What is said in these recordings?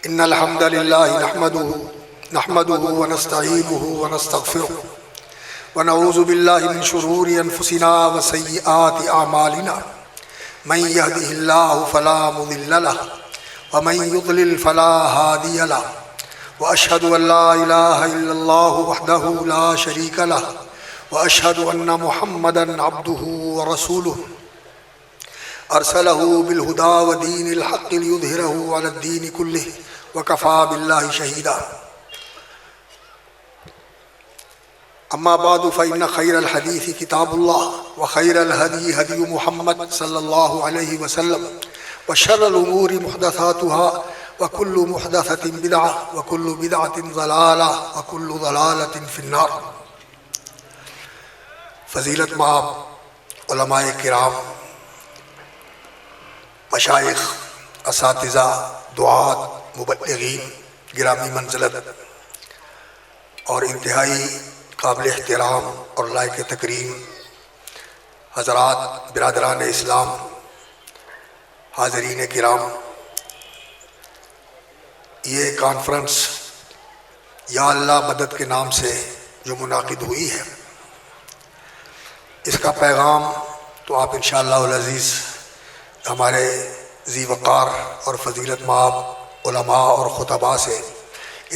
إن الحمد لله نحمده ونستعينه ونستغفره ونعوذ بالله من شرور أنفسنا وسيئات أعمالنا من يهده الله فلا مضل له ومن يضلل فلا هادي له وأشهد أن لا إله إلا الله وحده لا شريك له وأشهد أن محمدًا عبده ورسوله أرسله بالهدى ودين الحق ليظهره على الدين كله وكفى بالله شهيدا. أما بعد فإن خير الحديث كتاب الله وخير الهدي هدي محمد صلى الله عليه وسلم وشر الأمور محدثاتها وكل محدثة بدعة وكل بدعة ضلالة وكل ضلالة في النار. فضیلت مآب علماء کرام، مشائخ، اساتذہ، دعات، مبلغین، گرامی منزلت اور انتہائی قابل احترام اور لائق تکریم حضرات، برادران اسلام، حاضرین کرام، یہ کانفرنس یا اللہ مدد کے نام سے جو منعقد ہوئی ہے، اس کا پیغام تو آپ انشاءاللہ العزیز ہمارے ذی وقار اور فضیلت مآب علماء اور خطباء سے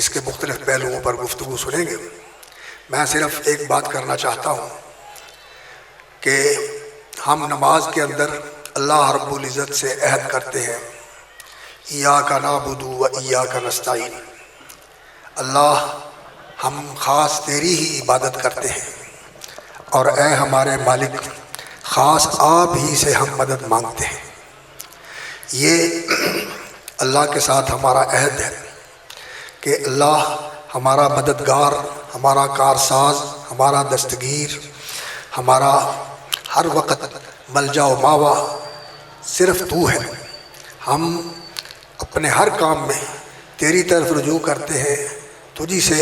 اس کے مختلف پہلوؤں پر گفتگو سنیں گے۔ میں صرف ایک بات کرنا چاہتا ہوں کہ ہم نماز کے اندر اللہ رب العزت سے عہد کرتے ہیں، ایاک نعبد و ایاک نستعین، اللہ ہم خاص تیری ہی عبادت کرتے ہیں اور اے ہمارے مالک خاص آپ ہی سے ہم مدد مانگتے ہیں۔ یہ اللہ کے ساتھ ہمارا عہد ہے کہ اللہ ہمارا مددگار، ہمارا کارساز، ہمارا دستگیر، ہمارا ہر وقت ملجا و ماوا صرف تو ہے۔ ہم اپنے ہر کام میں تیری طرف رجوع کرتے ہیں، تجھی سے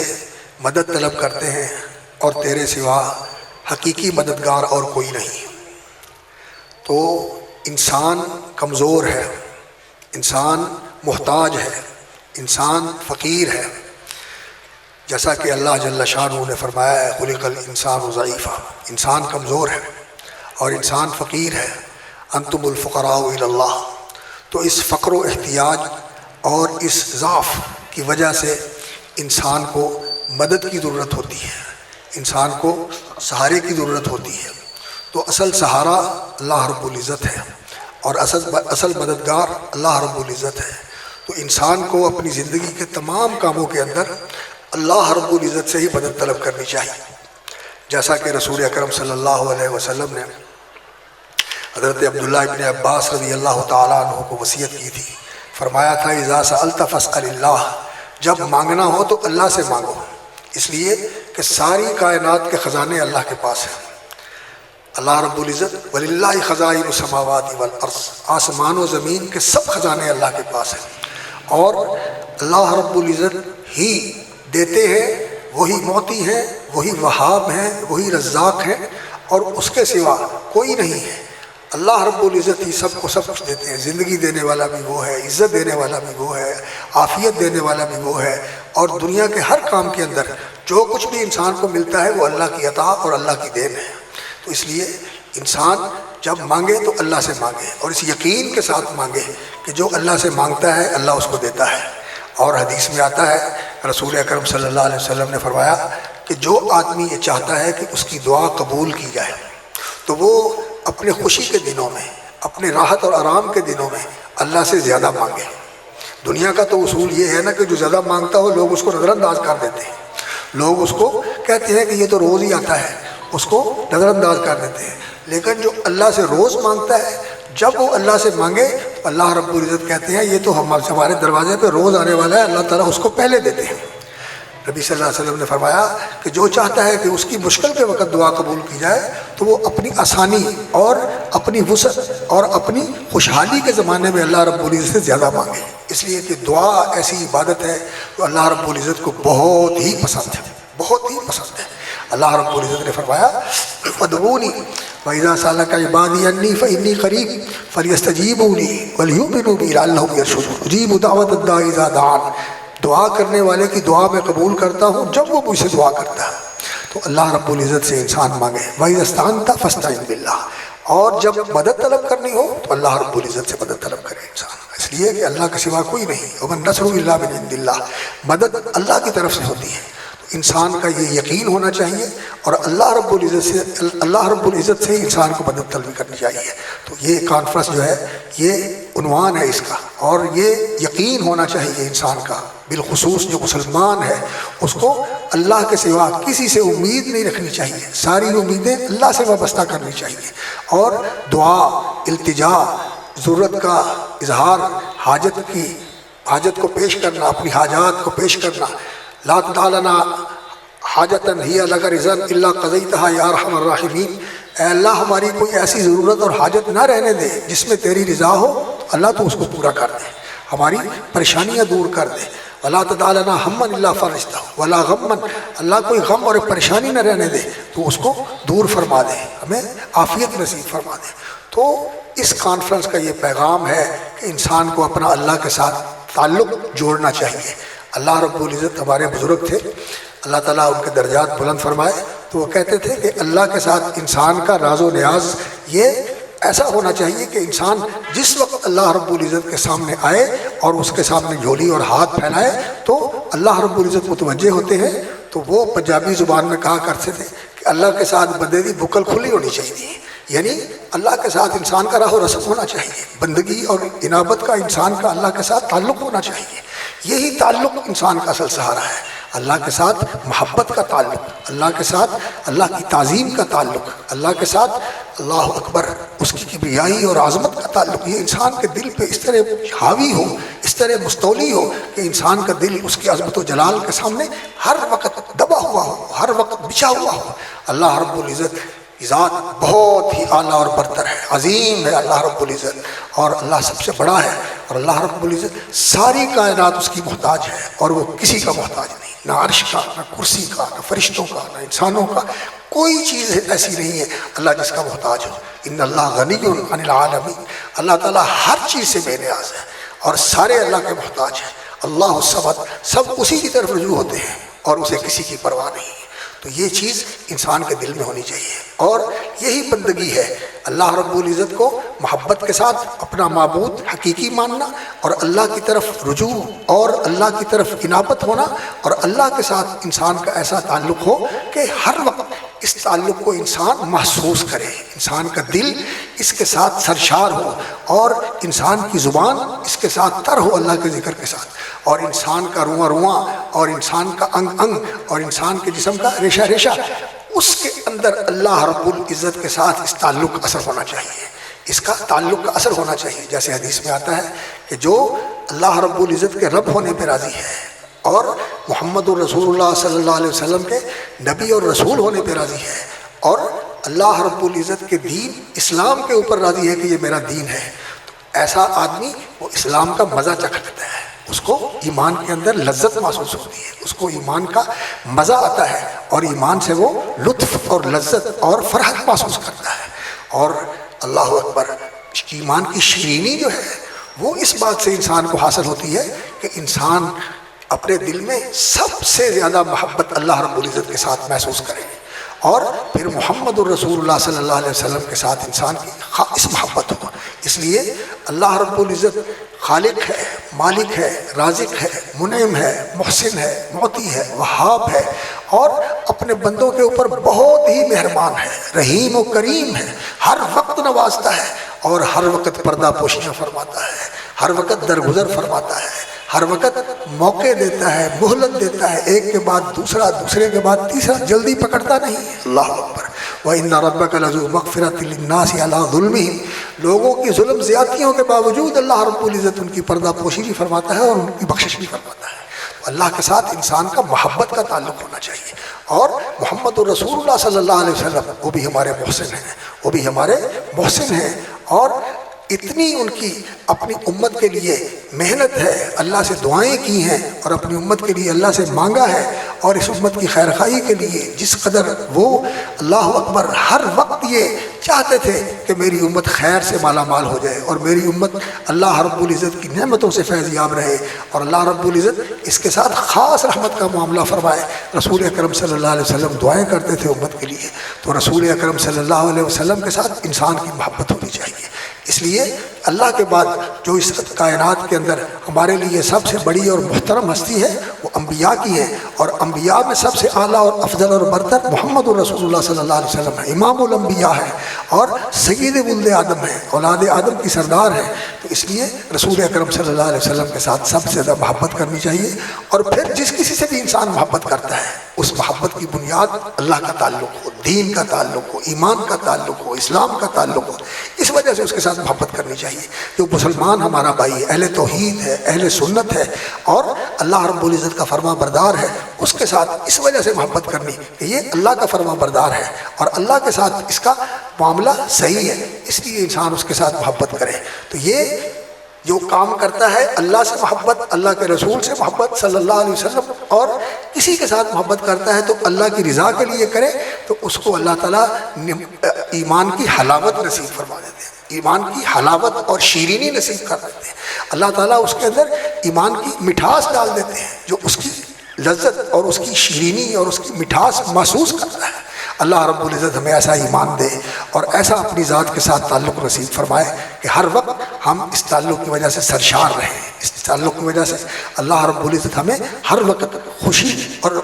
مدد طلب کرتے ہیں اور تیرے سوا حقیقی مددگار اور کوئی نہیں۔ تو انسان کمزور ہے، انسان محتاج ہے، انسان فقیر ہے، جیسا کہ اللہ جل شانہ نے فرمایا ہے خلق الانسان ضعیفا، انسان کمزور ہے اور انسان فقیر ہے۔ انتم الفقراء الی اللہ۔ تو اس فقر و احتیاج اور اس ضعف کی وجہ سے انسان کو مدد کی ضرورت ہوتی ہے، انسان کو سہارے کی ضرورت ہوتی ہے۔ تو اصل سہارا اللہ رب العزت ہے اور اصل مددگار اللہ رب العزت ہے۔ تو انسان کو اپنی زندگی کے تمام کاموں کے اندر اللہ رب العزت سے ہی مدد طلب کرنی چاہیے، جیسا کہ رسول اکرم صلی اللہ علیہ وسلم نے حضرت عبداللہ ابن عباس رضی اللہ تعالیٰ عنہ کو وصیت کی تھی۔ فرمایا تھا اذا سألت فاسأل اللہ، جب مانگنا ہو تو اللہ سے مانگو، اس لیے کہ ساری کائنات کے خزانے اللہ کے پاس ہیں۔ اللہ رب العزت وَلِلَّهِ خَزَائِنُ السَّمَاوَاتِ وَالْأَرْضِ، آسمان و زمین کے سب خزانے اللہ کے پاس ہیں اور اللہ رب العزت ہی دیتے ہیں، وہی معطی ہیں، وہی وہاب ہیں، وہی رزاق ہیں اور اس کے سوا کوئی نہیں ہے۔ اللہ رب العزت ہی سب کو سب کچھ دیتے ہیں، زندگی دینے والا بھی وہ ہے، عزت دینے والا بھی وہ ہے، عافیت دینے والا بھی وہ ہے، اور دنیا کے ہر کام کے اندر جو کچھ بھی انسان کو ملتا ہے وہ اللہ کی عطا اور اللہ کی دین ہے۔ تو اس لیے انسان جب مانگے تو اللہ سے مانگے اور اس یقین کے ساتھ مانگے کہ جو اللہ سے مانگتا ہے اللہ اس کو دیتا ہے۔ اور حدیث میں آتا ہے رسول اکرم صلی اللہ علیہ وسلم نے فرمایا کہ جو آدمی یہ چاہتا ہے کہ اس کی دعا قبول کی جائے تو وہ اپنے خوشی کے دنوں میں، اپنے راحت اور آرام کے دنوں میں اللہ سے زیادہ مانگے۔ دنیا کا تو اصول یہ ہے نا کہ جو زیادہ مانگتا ہو لوگ اس کو نظر انداز کر دیتے ہیں، لوگ اس کو کہتے ہیں کہ یہ تو روز ہی آتا ہے، اس کو نظر انداز کر دیتے ہیں۔ لیکن جو اللہ سے روز مانگتا ہے، جب وہ اللہ سے مانگے تو اللہ رب العزت کہتے ہیں یہ تو ہمارے دروازے پہ روز آنے والا ہے، اللہ تعالیٰ اس کو پہلے دیتے ہیں۔ نبی صلی اللہ علیہ وسلم نے فرمایا کہ جو چاہتا ہے کہ اس کی مشکل کے وقت دعا قبول کی جائے تو وہ اپنی آسانی اور اپنی وسعت اور اپنی خوشحالی کے زمانے میں اللہ رب العزت سے زیادہ مانگے، اس لیے کہ دعا ایسی عبادت ہے تو اللہ رب العزت کو بہت ہی پسند ہے، بہت ہی پسند ہے۔ اللہ رب العزت نے فرمایا فادعونی وَإِذَا سَأَلَكَ عِبَادِي عَنِّي فَإِنِّي قَرِيبٌ فَلْيَسْتَجِيبُوا لِي وَلْيُؤْمِنُوا بِي لَعَلَّهُمْ يَرْشُدُونَ أُجِيبُ دَعْوَةَ الدَّاعِ إِذَا دَعَانِ، دعا کرنے والے کی دعا میں قبول کرتا ہوں جب وہ مجھ سے دعا کرتا ہے۔ تو اللہ رب العزت سے انسان مانگے وَإِذَا اسْتَعَنْتَ فَاسْتَعِنْ بِاللَّهِ، اور جب مدد طلب کرنی ہو تو اللہ رب العزت سے مدد طلب کرے انسان، اس لیے کہ اللہ کے سوا کوئی نہیں، وَمَن نَّصْرُ إِلَّا مِنْ عِندِ اللَّهِ، مدد اللہ کی طرف سے ہوتی ہے۔ انسان کا یہ یقین ہونا چاہیے اور اللہ رب العزت سے انسان کو مدد طلبی کرنی چاہیے۔ تو یہ کانفرنس جو ہے یہ عنوان ہے اس کا، اور یہ یقین ہونا چاہیے انسان کا، بالخصوص جو مسلمان ہے اس کو اللہ کے سوا کسی سے امید نہیں رکھنی چاہیے، ساری امیدیں اللہ سے وابستہ کرنی چاہیے، اور دعا، التجا، ضرورت کا اظہار، حاجت کو پیش کرنا، اپنی حاجات کو پیش کرنا، لا تدع لنا حاجتاً ہی لک رضا الا قضیتها یا ارحم الراحمین، اے اللہ ہماری کوئی ایسی ضرورت اور حاجت نہ رہنے دے جس میں تیری رضا ہو، اللہ تو اس کو پورا کر دے، ہماری پریشانیاں دور کر دے۔ ولا تدع لنا ہما الا فرجتہ ولا غما، اللہ کوئی غم اور پریشانی نہ رہنے دے تو اس کو دور فرما دے، ہمیں عافیت نصیب فرما دے۔ تو اس کانفرنس کا یہ پیغام ہے کہ انسان کو اپنا اللہ کے ساتھ تعلق جوڑنا چاہیے۔ اللہ رب العزت ہمارے بزرگ تھے، اللہ تعالیٰ ان کے درجات بلند فرمائے، تو وہ کہتے تھے کہ اللہ کے ساتھ انسان کا راز و نیاز یہ ایسا ہونا چاہیے کہ انسان جس وقت اللہ رب العزت کے سامنے آئے اور اس کے سامنے جھولی اور ہاتھ پھیلائے تو اللہ رب العزت متوجہ ہوتے ہیں۔ تو وہ پنجابی زبان میں کہا کرتے تھے کہ اللہ کے ساتھ بندے کی بکل کھلی ہونی چاہیے، یعنی اللہ کے ساتھ انسان کا راہ و رسم ہونا چاہیے، بندگی اور انابت کا انسان کا اللہ کے ساتھ تعلق ہونا چاہیے۔ یہی تعلق انسان کا اصل سہارا ہے، اللہ کے ساتھ محبت کا تعلق، اللہ کے ساتھ اللہ کی تعظیم کا تعلق، اللہ کے ساتھ اللہ اکبر اس کی کبریائی اور عظمت کا تعلق، یہ انسان کے دل پہ اس طرح حاوی ہو، اس طرح مستولی ہو کہ انسان کا دل اس کی عظمت و جلال کے سامنے ہر وقت دبا ہوا ہو، ہر وقت بچھا ہوا ہو۔ اللہ رب العزت کی ذات بہت ہی اعلیٰ اور برتر ہے، عظیم ہے اللہ رب العزت، اور اللہ سب سے بڑا ہے، اور اللہ رب العزت ساری کائنات اس کی محتاج ہے اور وہ کسی کا محتاج نہیں، نہ عرش کا، نہ کرسی کا، نہ فرشتوں کا، نہ انسانوں کا، کوئی چیز ایسی نہیں ہے اللہ جس کا محتاج ہو۔ ان اللہ غنی عن العالمین، اللہ تعالیٰ ہر چیز سے بے نیاز ہے اور سارے اللہ کے محتاج ہیں۔ اللہ الصمد، سب اسی کی طرف رجوع ہوتے ہیں اور اسے کسی کی پرواہ نہیں ہے۔ تو یہ چیز انسان کے دل میں ہونی چاہیے، اور یہی بندگی ہے، اللہ رب العزت کو محبت کے ساتھ اپنا معبود حقیقی ماننا، اور اللہ کی طرف رجوع اور اللہ کی طرف انابت ہونا، اور اللہ کے ساتھ انسان کا ایسا تعلق ہو کہ ہر وقت اس تعلق کو انسان محسوس کرے، انسان کا دل اس کے ساتھ سرشار ہو، اور انسان کی زبان اس کے ساتھ تر ہو اللہ کے ذکر کے ساتھ، اور انسان کا رواں رواں اور انسان کا انگ انگ اور انسان کے جسم کا ریشہ ریشہ اس کے اندر اللہ رب العزت کے ساتھ اس تعلق کا اثر ہونا چاہیے، اس کا تعلق کا اثر ہونا چاہیے۔ جیسے حدیث میں آتا ہے کہ جو اللہ رب العزت کے رب ہونے پہ راضی ہے اور محمد الرسول اللہ صلی اللہ علیہ وسلم کے نبی اور رسول ہونے پہ راضی ہے، اور اللہ رب العزت کے دین اسلام کے اوپر راضی ہے کہ یہ میرا دین ہے، تو ایسا آدمی وہ اسلام کا مزہ چکھتا ہے، اس کو ایمان کے اندر لذت محسوس ہوتی ہے، اس کو ایمان کا مزہ آتا ہے، اور ایمان سے وہ لطف اور لذت اور فرحت محسوس کرتا ہے۔ اور اللہ اکبر، ایمان کی شیرینی جو ہے وہ اس بات سے انسان کو حاصل ہوتی ہے کہ انسان اپنے دل میں سب سے زیادہ محبت اللہ رب العزت کے ساتھ محسوس کرے، اور پھر محمد الرسول اللہ صلی اللہ علیہ وسلم کے ساتھ انسان کی خالص محبت ہو۔ اس لیے اللہ رب العزت خالق ہے، مالک ہے، رازق ہے، منعم ہے، محسن ہے، معطی ہے، وہاب ہے، اور اپنے بندوں کے اوپر بہت ہی مہربان ہے، رحیم و کریم ہے، ہر وقت نوازتا ہے اور ہر وقت پردہ پوشیاں فرماتا ہے، ہر وقت درگزر فرماتا ہے، ہر وقت موقع دیتا ہے، مہلت دیتا ہے، ایک کے بعد دوسرا، دوسرے کے بعد تیسرا، جلدی پکڑتا نہیں ہے۔ اللہ اکبر۔ وَإِنَّ رَبَّكَ لَذُو مَغْفِرَةٍ لِلنَّاسِ عَلَىٰ ظُلْمِهِمْ، لوگوں کی ظلم زیادتیوں کے باوجود اللہ رب العزت ان کی پردہ پوشی بھی فرماتا ہے اور ان کی بخشش بھی فرماتا ہے۔ اللہ کے ساتھ انسان کا محبت کا تعلق ہونا چاہیے، اور محمد الرسول اللہ صلی اللہ علیہ وسلم وہ بھی ہمارے محسن ہیں، وہ بھی ہمارے محسن ہیں، اور اتنی ان کی اپنی امت کے لیے محنت ہے، اللہ سے دعائیں کی ہیں اور اپنی امت کے لیے اللہ سے مانگا ہے، اور اس امت کی خیر خواہی کے لیے جس قدر وہ اللہ اکبر ہر وقت یہ چاہتے تھے کہ میری امت خیر سے مالا مال ہو جائے اور میری امت اللہ رب العزت کی نعمتوں سے فیض یاب رہے، اور اللہ رب العزت اس کے ساتھ خاص رحمت کا معاملہ فرمائے۔ رسول اکرم صلی اللہ علیہ وسلم دعائیں کرتے تھے امت کے لیے، تو رسول اکرم صلی اللہ علیہ وسلم کے ساتھ انسان کی محبت ہونی چاہیے۔ اس لیے اللہ کے بعد جو اس کائنات کے اندر ہمارے لیے سب سے بڑی اور محترم ہستی ہے وہ انبیاء کی ہے، اور انبیاء میں سب سے اعلیٰ اور افضل اور برتر محمد الرسول اللہ صلی اللہ علیہ وسلم ہے، امام الانبیاء ہے اور سید ولد آدم ہے، اولاد آدم کی سردار ہے۔ تو اس لیے رسول اکرم صلی اللہ علیہ وسلم کے ساتھ سب سے زیادہ محبت کرنی چاہیے، اور پھر جس کسی سے بھی انسان محبت کرتا ہے اس محبت کی بنیاد اللہ کا تعلق ہو، دین کا تعلق ہو، ایمان کا تعلق ہو، اسلام کا تعلق ہو، اس وجہ سے اس کے ساتھ محبت کرنی چاہیے۔ جو مسلمان ہمارا بھائی ہے، اہل توحید ہے، اہل سنت ہے اور اللہ رب العزت کا فرما بردار ہے، اس کے ساتھ اس وجہ سے محبت کرنی کہ یہ اللہ کا فرما بردار ہے اور اللہ کے ساتھ اس کا معاملہ صحیح ہے، اس لیے انسان اس کے ساتھ محبت کرے۔ تو یہ جو کام کرتا ہے اللہ سے محبت، اللہ کے رسول سے محبت صلی اللہ علیہ وسلم، اور کسی کے ساتھ محبت کرتا ہے تو اللہ کی رضا کے لیے کرے، تو اس کو اللہ تعالیٰ ایمان کی حلاوت نصیب فرما دیتے ہیں، ایمان کی حلاوت اور شیرینی نصیب کر دیتے ہیں۔ اللہ تعالیٰ اس کے اندر ایمان کی مٹھاس ڈال دیتے ہیں، جو اس کی لذت اور اس کی شیرینی اور اس کی مٹھاس محسوس کرتا ہے۔ اللہ رب العزت ہمیں ایسا ایمان دے اور ایسا اپنی ذات کے ساتھ تعلق نصیب فرمائے کہ ہر وقت ہم اس تعلق کی وجہ سے سرشار رہیں، اس تعلق کی وجہ سے اللہ رب العزت ہمیں ہر وقت خوشی اور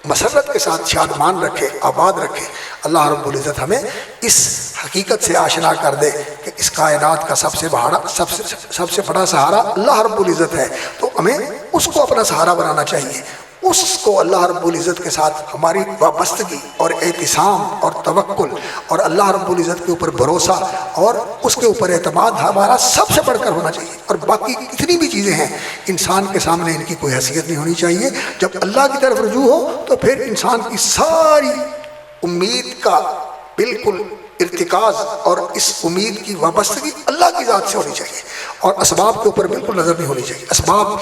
مسرت کے ساتھ شادمان رکھے، آباد رکھے۔ اللہ رب العزت ہمیں اس حقیقت سے آشنا کر دے کہ اس کائنات کا سب سے بڑا سہارا اللہ رب العزت ہے، تو ہمیں اس کو اپنا سہارا بنانا چاہیے، اس کو اللہ رب العزت کے ساتھ ہماری وابستگی اور اعتصام اور توکل اور اللہ رب العزت کے اوپر بھروسہ اور اس کے اوپر اعتماد ہمارا سب سے بڑھ کر ہونا چاہیے، اور باقی کتنی بھی چیزیں ہیں انسان کے سامنے ان کی کوئی حیثیت نہیں ہونی چاہیے۔ جب اللہ کی طرف رجوع ہو تو پھر انسان کی ساری امید کا بالکل ارتکاز اور اس امید کی وابستگی اللہ کی ذات سے ہونی چاہیے، اور اسباب کے اوپر بالکل نظر نہیں ہونی چاہیے۔ اسباب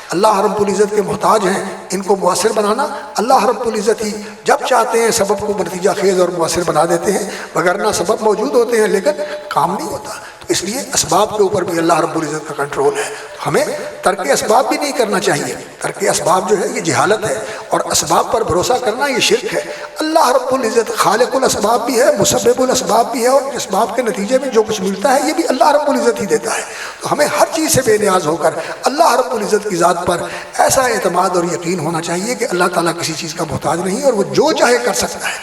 اللہ رب العزت کے محتاج ہیں، ان کو مؤثر بنانا اللہ رب العزت ہی جب چاہتے ہیں سبب کو نتیجہ خیز اور مؤثر بنا دیتے ہیں، وگرنہ سبب موجود ہوتے ہیں لیکن کام نہیں ہوتا۔ تو اس لیے اسباب کے اوپر بھی اللہ رب العزت کا کنٹرول ہے، ہمیں ترک اسباب بھی نہیں کرنا چاہیے۔ ترک اسباب جو ہے یہ جہالت ہے، اور اسباب پر بھروسہ کرنا یہ شرک ہے۔ اللہ رب العزت خالق الاسباب بھی ہے، مسبب الاسباب بھی ہے، اور اسباب کے نتیجے میں جو کچھ ملتا ہے یہ بھی اللہ رب العزت ہی دیتا ہے۔ تو ہمیں ہر چیز سے بے نیاز ہو کر اللہ رب العزت کی ذات پر ایسا اعتماد اور یقین ہونا چاہیے کہ اللہ تعالیٰ کسی چیز کا محتاج نہیں، اور وہ جو چاہے کر سکتا ہے۔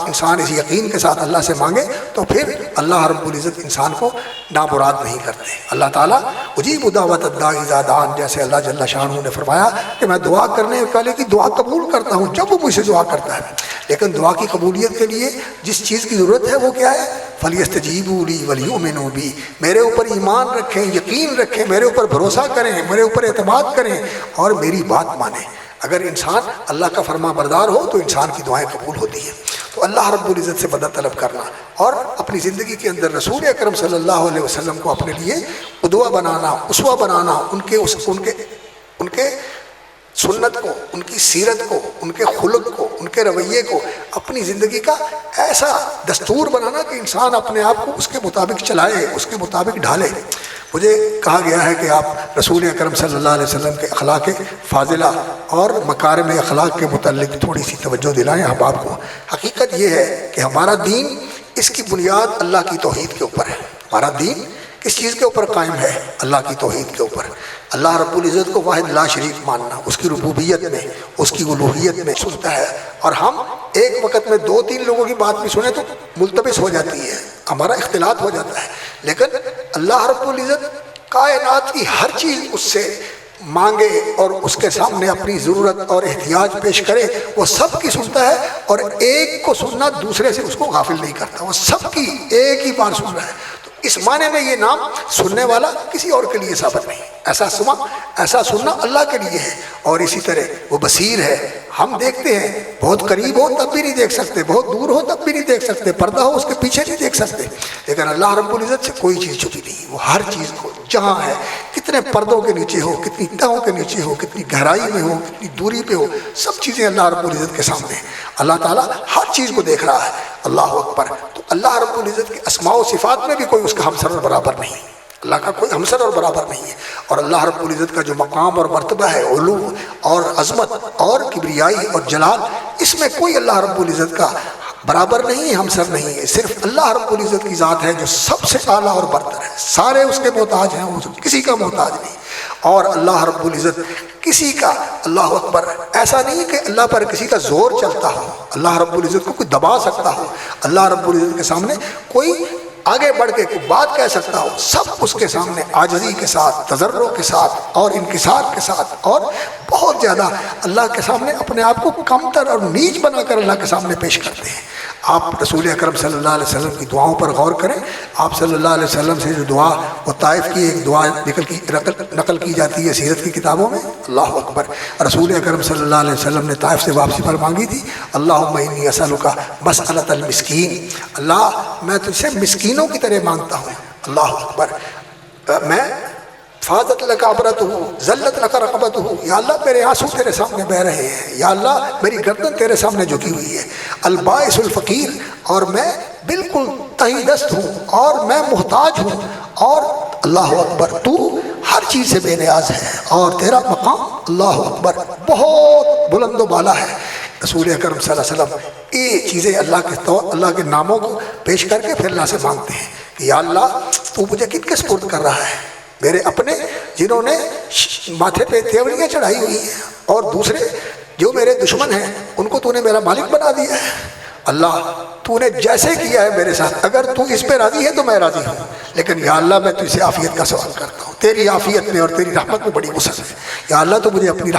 انسان اس یقین کے ساتھ اللہ سے مانگے تو پھر اللہ رب العزت انسان کو نامراد نہیں کرتے۔ اللہ تعالیٰ اجیب دعوت الداعی اذا دعان، جیسے اللہ جل شانہ نے فرمایا کہ میں دعا کرنے والے کی دعا قبول کرتا ہوں جب وہ مجھ سے دعا کرتا ہے، لیکن دعا کی قبولیت کے لیے جس چیز کی ضرورت ہے وہ کیا ہے؟ فَلْيَسْتَجِيبُوا لِي وَلْيُؤْمِنُوا بِي، میرے اوپر ایمان رکھیں، یقین رکھیں، میرے اوپر بھروسہ کریں، میرے اوپر اعتماد کریں اور میری بات مانیں۔ اگر انسان اللہ کا فرما بردار ہو تو انسان کی دعائیں قبول ہوتی ہیں۔ تو اللہ رب العزت سے مدد طلب کرنا اور اپنی زندگی کے اندر رسول اکرم صلی اللہ علیہ وسلم کو اپنے لیے قدوہ بنانا، اسوہ بنانا، ان کے سنت کو، ان کی سیرت کو، ان کے خلق کو، ان کے رویے کو اپنی زندگی کا ایسا دستور بنانا کہ انسان اپنے آپ کو اس کے مطابق چلائے، اس کے مطابق ڈھالے۔ مجھے کہا گیا ہے کہ آپ رسول اکرم صلی اللہ علیہ وسلم کے اخلاق فاضلہ اور مکارم اخلاق کے متعلق تھوڑی سی توجہ دلائیں احباب کو۔ حقیقت یہ ہے کہ ہمارا دین اس کی بنیاد اللہ کی توحید کے اوپر ہے۔ ہمارا دین کس چیز کے اوپر قائم ہے؟ اللہ کی توحید کے اوپر۔ اللہ رب العزت کو واحد لا شریک ماننا، اس کی ربوبیت میں، اس کی الوہیت میں سنتا ہے، اور ہم ایک وقت میں 2-3 لوگوں کی بات بھی سنیں تو ملتبس ہو جاتی ہے، ہمارا اختلاط ہو جاتا ہے، لیکن اللہ رب العزت کائنات کی ہر چیز اس سے مانگے اور اس کے سامنے اپنی ضرورت اور احتیاج پیش کرے، وہ سب کی سنتا ہے، اور ایک کو سننا دوسرے سے اس کو غافل نہیں کرتا، وہ سب کی ایک ہی بار سن رہا ہے۔ تو اس معنی میں یہ نام سننے والا کسی اور کے لیے ثابت نہیں، ایسا سننا اللہ کے لیے ہے، اور اسی طرح وہ بصیر ہے، ہم دیکھتے ہیں، بہت قریب ہو تب بھی نہیں دیکھ سکتے، بہت دور ہو تب بھی نہیں دیکھ سکتے، پردہ ہو اس کے پیچھے نہیں دیکھ سکتے، لیکن اللہ رب العزت سے کوئی چیز چھپی نہیں، وہ ہر چیز کو جہاں ہے، کتنے پردوں کے نیچے ہو، کتنی تہوں کے نیچے ہو، کتنی گہرائی میں ہو، کتنی دوری پہ ہو، سب چیزیں اللہ رب العزت کے سامنے ہیں۔ اللہ تعالیٰ ہر چیز کو دیکھ رہا ہے۔ اللہ اکبر۔ تو اللہ رب العزت کے اسماء و صفات میں بھی کوئی اس کا ہمسر اور برابر نہیں، اللہ کا کوئی ہمسر اور برابر نہیں ہے۔ اور اللہ رب العزت کا جو مقام اور مرتبہ ہے، علو اور عظمت اور کبریائی اور جلال، اس میں کوئی اللہ رب العزت کا برابر نہیں ہے، ہمسر نہیں ہے۔ صرف اللہ رب العزت کی ذات ہے جو سب سے اعلیٰ اور برتر ہے، سارے اس کے محتاج ہیں، وہ کسی کا محتاج نہیں۔ اور اللہ رب العزت کسی کا، اللہ اکبر، ایسا نہیں کہ اللہ پر کسی کا زور چلتا ہو، اللہ رب العزت کو کوئی دبا سکتا ہو، اللہ رب العزت کے سامنے کوئی آگے بڑھ کے کوئی بات کہہ سکتا ہو، سب اس کے سامنے عاجزی کے ساتھ، تضرع کے ساتھ اور انکسار کے ساتھ، اور بہت زیادہ اللہ کے سامنے اپنے آپ کو کمتر اور نیچ بنا کر اللہ کے سامنے پیش کرتے ہیں۔ آپ رسول اکرم صلی اللہ علیہ وسلم کی دعاؤں پر غور کریں۔ آپ صلی اللہ علیہ وسلم سے جو دعا وہ طائف کی ایک دعا نقل کی جاتی ہے سیرت کی کتابوں میں، اللہ اکبر، رسول اکرم صلی اللہ علیہ وسلم نے طائف سے واپسی پر مانگی تھی، اللہم انی اسألک مسألۃ المسکین، اللہ میں تجھ سے مسکینوں کی طرح مانگتا ہوں، اللہ اکبر، میں فاضت لک عبرتہ ذلت لک رقبتہ، یا اللہ میرے آنسو تیرے سامنے بہہ رہے ہیں، یا اللہ میری گردن تیرے سامنے جھکی ہوئی ہے، البائس الفقیر، اور میں بالکل تہی دست ہوں اور میں محتاج ہوں، اور اللہ اکبر تو ہر چیز سے بے نیاز ہے، اور تیرا مقام اللہ اکبر بہت بلند و بالا ہے۔ رسول اکرم صلی اللہ علیہ وسلم یہ چیزیں اللہ کے ناموں کو پیش کر کے پھر اللہ سے مانگتے ہیں کہ یا اللہ تو مجھے کن کے سپرد کر رہا ہے، میرے اپنے جنہوں نے ماتھے پہ تیوریاں چڑھائی ہوئی ہیں، اور دوسرے جو میرے دشمن ہیں ان کو تو نے میرا مالک بنا دیا ہے، اللہ تو نے جیسے کیا ہے میرے ساتھ، اگر تو اس پہ راضی ہے تو میں راضی ہوں، لیکن یا اللہ میں تجھ سے عافیت کا سوال کرتا ہوں، تیری عافیت میں اور تیری رحمت میں بڑی وسعت ہے، یا اللہ تو مجھے اپنی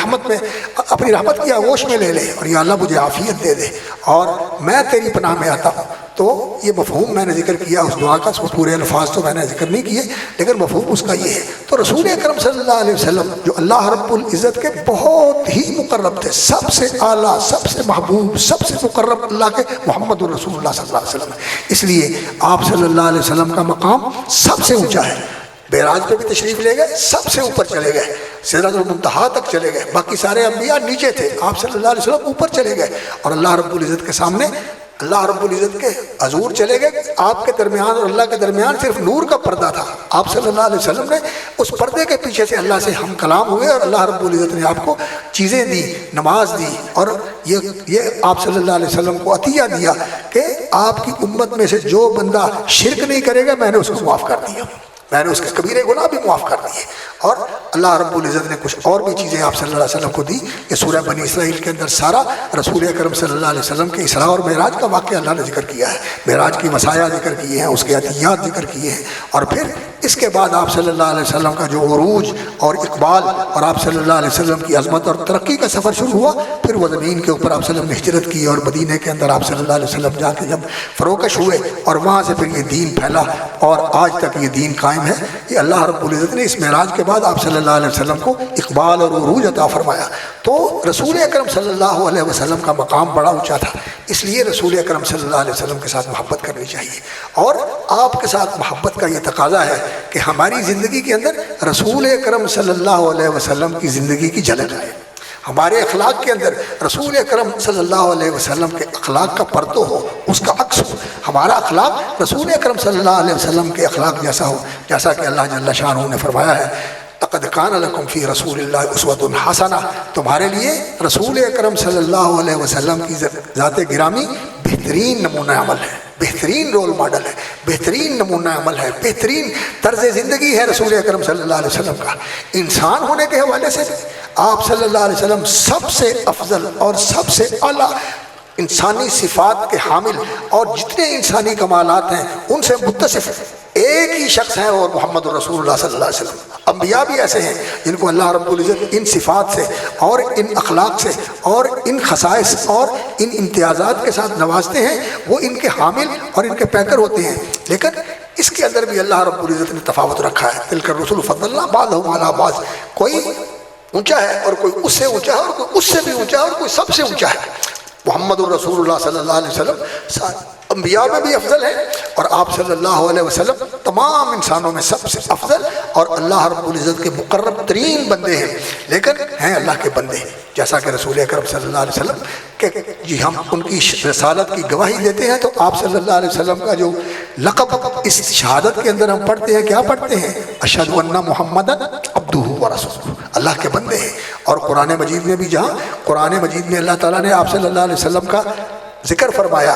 رحمت کی آغوش میں لے لے، اور یا اللہ مجھے عافیت دے دے، اور میں تیری پناہ میں آتا ہوں۔ تو یہ مفہوم میں نے ذکر کیا اس دعا کا، پورے الفاظ تو میں نے ذکر نہیں کیے، لیکن مفہوم اس کا یہ ہے۔ تو رسول اکرم صلی اللہ علیہ وسلم جو اللہ رب العزت کے بہت ہی مقرب تھے، سب سے اعلیٰ، سب سے محبوب، سب سے مقرب اللہ کے محمد الرسول اللہ صلی اللہ علیہ وسلم، اس لیے آپ صلی اللہ علیہ وسلم کا مقام سب سے اونچا ہے۔ معراج پہ بھی تشریف لے گئے، سب سے اوپر چلے گئے، سدرۃ المنتہا تک چلے گئے، باقی سارے انبیاء نیچے تھے، آپ صلی اللہ علیہ وسلم اوپر چلے گئے، اور اللہ رب العزت کے سامنے اللہ رب العزت کے حضور چلے گئے، آپ کے درمیان اور اللہ کے درمیان صرف نور کا پردہ تھا، آپ صلی اللہ علیہ وسلم نے اس پردے کے پیچھے سے اللہ سے ہم کلام ہوئے، اور اللہ رب العزت نے آپ کو چیزیں دی، نماز دی، اور یہ آپ صلی اللہ علیہ وسلم کو عطیہ دیا کہ آپ کی امت میں سے جو بندہ شرک نہیں کرے گا میں نے اس کو معاف کر دیا، میں نے اس کے کبیرے گناہ بھی معاف کر دیے۔ اور اللہ رب العزت نے کچھ اور بھی چیزیں آپ صلی اللہ علیہ وسلم کو دی، یہ سورہ بنی اسرائیل کے اندر سارا رسول اکرم صلی اللہ علیہ وسلم کے اسراء اور معراج کا واقعہ اللہ نے ذکر کیا ہے، معراج کی وصایا ذکر کیے ہیں، اس کے عطیات ذکر کیے ہیں، اور پھر اس کے بعد آپ صلی اللہ علیہ وسلم کا جو عروج اور اقبال اور آپ صلی اللہ علیہ وسلم کی عظمت اور ترقی کا سفر شروع ہوا، پھر وہ زمین کے اوپر آپ صلی اللہ علیہ وسلم نے ہجرت کی، اور مدینے کے اندر آپ صلی اللہ علیہ وسلم جا کے جب فروکش ہوئے، اور وہاں سے پھر یہ دین پھیلا، اور آج تک یہ دین قائم ہے۔ یہ اللہ رب العزت نے اس معراج کے بعد آپ صلی اللہ علیہ وسلم کو اقبال اور عروج عطا فرمایا۔ تو رسول اکرم صلی اللہ علیہ وسلم کا مقام بڑا اونچا تھا، اس لیے رسول اکرم صلی اللہ علیہ وسلم کے ساتھ محبت کرنی چاہیے، اور آپ کے ساتھ محبت کا یہ تقاضا ہے کہ ہماری زندگی کے اندر رسول اکرم صلی اللہ علیہ وسلم کی زندگی کی جھلک آئے، ہمارے اخلاق کے اندر رسول اکرم صلی اللہ علیہ وسلم کے اخلاق کا پرتو ہو، اس کا عکس ہو، ہمارا اخلاق رسول اکرم صلی اللہ علیہ وسلم کے اخلاق جیسا ہو، جیسا کہ اللہ جل شانہ نے فرمایا ہے لقد کان لکم فی رسول اللہ اسوۃ حسنہ، تمہارے لیے رسول اکرم صلی اللہ علیہ وسلم کی ذات گرامی بہترین نمونہ عمل ہے، بہترین رول ماڈل ہے، بہترین نمونہ عمل ہے، بہترین طرز زندگی ہے رسول اکرم صلی اللہ علیہ وسلم کا۔ انسان ہونے کے حوالے سے آپ صلی اللہ علیہ وسلم سب سے افضل اور سب سے اعلیٰ انسانی صفات کے حامل، اور جتنے انسانی کمالات ہیں ان سے متصف ایک ہی شخص ہے، اور محمد الرسول اللہ صلی اللہ علیہ وسلم۔ انبیاء بھی ایسے ہیں جن کو اللہ رب العزت ان صفات سے اور ان اخلاق سے اور ان خصائص اور ان امتیازات کے ساتھ نوازتے ہیں، وہ ان کے حامل اور ان کے پیکر ہوتے ہیں، لیکن اس کے اندر بھی اللہ رب العزت نے تفاوت رکھا ہے، تلک الرسل فضلنا بعضهم علی بعض، کوئی اونچا ہے اور کوئی اس سے اونچا ہے اور کوئی اس سے بھی اونچا ہے اور کوئی سب سے اونچا ہے۔ محمد الرسول اللہ صلی اللہ علیہ وسلم انبیاء میں بھی افضل ہے، اور آپ صلی اللہ علیہ وسلم تمام انسانوں میں سب سے افضل اور اللہ رب العزت کے مقرب ترین بندے ہیں، لیکن ہیں اللہ کے بندے، جیسا کہ رسول اکرم صلی اللہ علیہ وسلم کہ جی ہم ان کی رسالت کی گواہی دیتے ہیں، تو آپ صلی اللہ علیہ وسلم کا جو لقب اس شہادت کے اندر ہم پڑھتے ہیں، کیا پڑھتے ہیں؟ اشہد ان محمدًا عبدہ ورسولہ، اللہ کے بندے ہیں۔ اور قرآن مجید میں بھی، جہاں قرآن مجید میں اللہ تعالیٰ نے آپ صلی اللہ علیہ وسلم کا ذکر فرمایا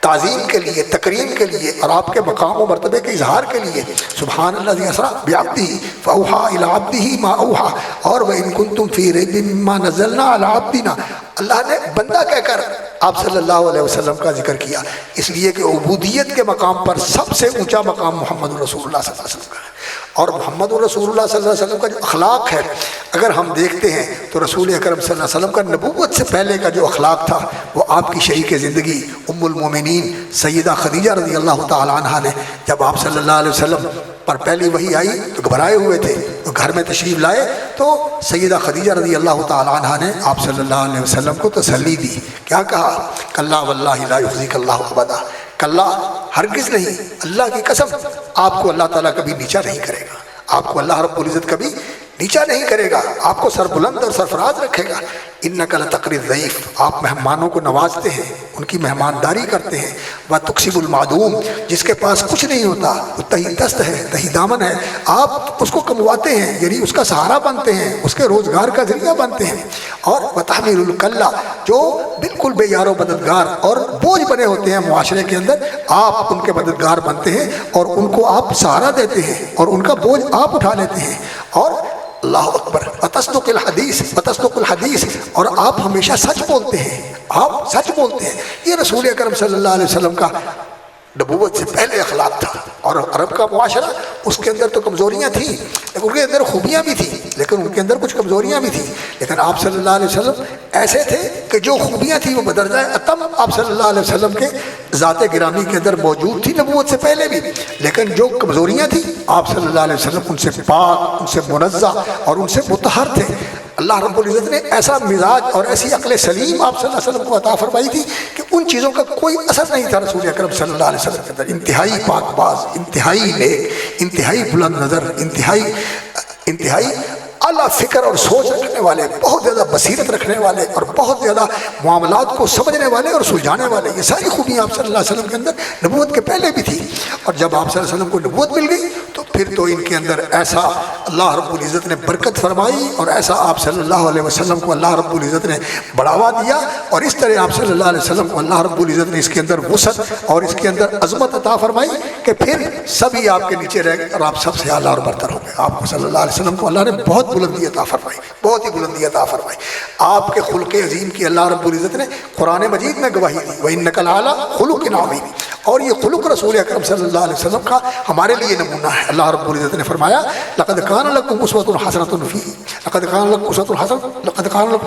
تعظیم کے لیے، تکریم کے لیے، اور آپ کے مقام و مرتبے کے اظہار کے لیے، سبحان الذی اسریٰ بعبدہ فاوحیٰ الی عبدہ ما اوحیٰ، اور وَإِن كُنتُم فِی رَیْبٍ مِّمَّا نَزَّلْنَا عَلیٰ عَبْدِنَا، اللہ نے بندہ کہہ کر آپ صلی اللہ علیہ وسلم کا ذکر کیا، اس لیے کہ عبودیت کے مقام پر سب سے اونچا مقام محمد رسول اللہ صلی اللہ علیہ وسلم کا ہے۔ اور محمد رسول اللہ صلی اللہ علیہ وسلم کا جو اخلاق ہے، اگر ہم دیکھتے ہیں تو رسول اکرم صلی اللہ علیہ وسلم کا نبوت سے پہلے کا جو اخلاق تھا، وہ آپ کی شریک زندگی ام المومنین سیدہ خدیجہ رضی اللہ تعالی عنہ نے جب آپ صلی اللہ علیہ وسلم پر پہلی وحی آئی تو گھبرائے ہوئے تھے، تو گھر میں تشریف لائے تو سیدہ خدیجہ رضی اللہ تعالی عنہ نے آپ صلی اللہ علیہ وسلم کو تسلی دی، کیا کہا؟ کلا واللہ لا یخزیک اللہ ابدا، کلا ہرگز نہیں، اللہ کی قسم آپ کو اللہ تعالیٰ کبھی نیچا نہیں کرے گا، آپ کو اللہ رب العزت کبھی نیچا نہیں کرے گا، آپ کو سربلند اور سرفراز رکھے گا۔ انک لتقری الضیف، آپ مہمانوں کو نوازتے ہیں، ان کی مہمانداری کرتے ہیں۔ وتکسب المعدوم، جس کے پاس کچھ نہیں ہوتا، وہ تہی دست ہے، تہی دامن ہے، آپ اس کو کمواتے ہیں، یعنی اس کا سہارا بنتے ہیں، اس کے روزگار کا ذریعہ بنتے ہیں۔ اور وتحمل الکلہ، جو بالکل بے یار و مددگار اور بوجھ بنے ہوتے ہیں معاشرے کے اندر، آپ ان کے مددگار بنتے ہیں اور ان کو آپ سہارا دیتے ہیں اور ان کا بوجھ آپ اٹھا لیتے ہیں۔ اور اللہ اکبر، وتصدق الحدیث، وتصدق الحدیث، اور آپ ہمیشہ سچ بولتے ہیں، آپ سچ بولتے ہیں۔ یہ رسول اکرم صلی اللہ علیہ وسلم کا نبوت سے پہلے اخلاق تھا۔ اور عرب کا معاشرہ، اس کے اندر تو کمزوریاں تھیں، ان کے اندر خوبیاں بھی تھیں، لیکن ان کے اندر کچھ کمزوریاں بھی تھیں، لیکن آپ صلی اللہ علیہ وسلم ایسے تھے کہ جو خوبیاں تھیں وہ بدرجہ اتم آپ صلی اللہ علیہ وسلم کے ذات گرامی کے اندر موجود تھی نبوت سے پہلے بھی، لیکن جو کمزوریاں تھیں آپ صلی اللہ علیہ وسلم ان سے پاک، ان سے منزہ اور ان سے مطہر تھے۔ اللہ رب العزت نے ایسا مزاج اور ایسی عقل سلیم آپ صلی اللہ علیہ وسلم کو عطا فرمائی تھی کہ ان چیزوں کا کوئی اثر نہیں تھا رسول اکرم صلی اللہ علیہ وسلم کے اندر۔ انتہائی پاک باز، انتہائی نیک، انتہائی بلند نظر، انتہائی اعلیٰ فکر اور سوچ رکھنے والے، بہت زیادہ بصیرت رکھنے والے اور بہت زیادہ معاملات کو سمجھنے والے اور سلجھانے والے، یہ ساری خوبیاں آپ صلی اللہ علیہ وسلم کے اندر نبوت کے پہلے بھی تھی۔ اور جب آپ صلی اللہ علیہ وسلم کو نبوت مل گئی تو پھر تو ان کے اندر ایسا اللہ رب العزت نے برکت فرمائی اور ایسا آپ صلی اللہ علیہ وسلم کو اللہ رب العزت نے بڑھاوا دیا، اور اس طرح آپ صلی اللہ علیہ وسلم کو اللہ رب العزت نے اس کے اندر وسعت اور اس کے اندر عظمت عطا فرمائی کہ پھر سبھی آپ کے نیچے رہ گئے اور آپ سب سے اعلیٰ اور برتر ہو گئے۔ آپ کو صلی اللہ علیہ وسلم کو اللہ نے بہت بلندی عطا فرمائی، بہت ہی بلندی عطا فرمائی۔ آپ کے خلق عظیم کی اللہ رب العزت نے قرآن مجید میں گواہی دی، وَإِنَّكَ لَعَلَىٰ خُلُقٍ عَظِيمٍ، اور یہ خلق رسول اکرم صلی اللہ علیہ وسلم کا ہمارے لیے نمونہ ہے۔ اللہ رب العزت نے فرمایا لَقَدْ كَانَ لَكُمْ أُسْوَةٌ حَسَنَةٌ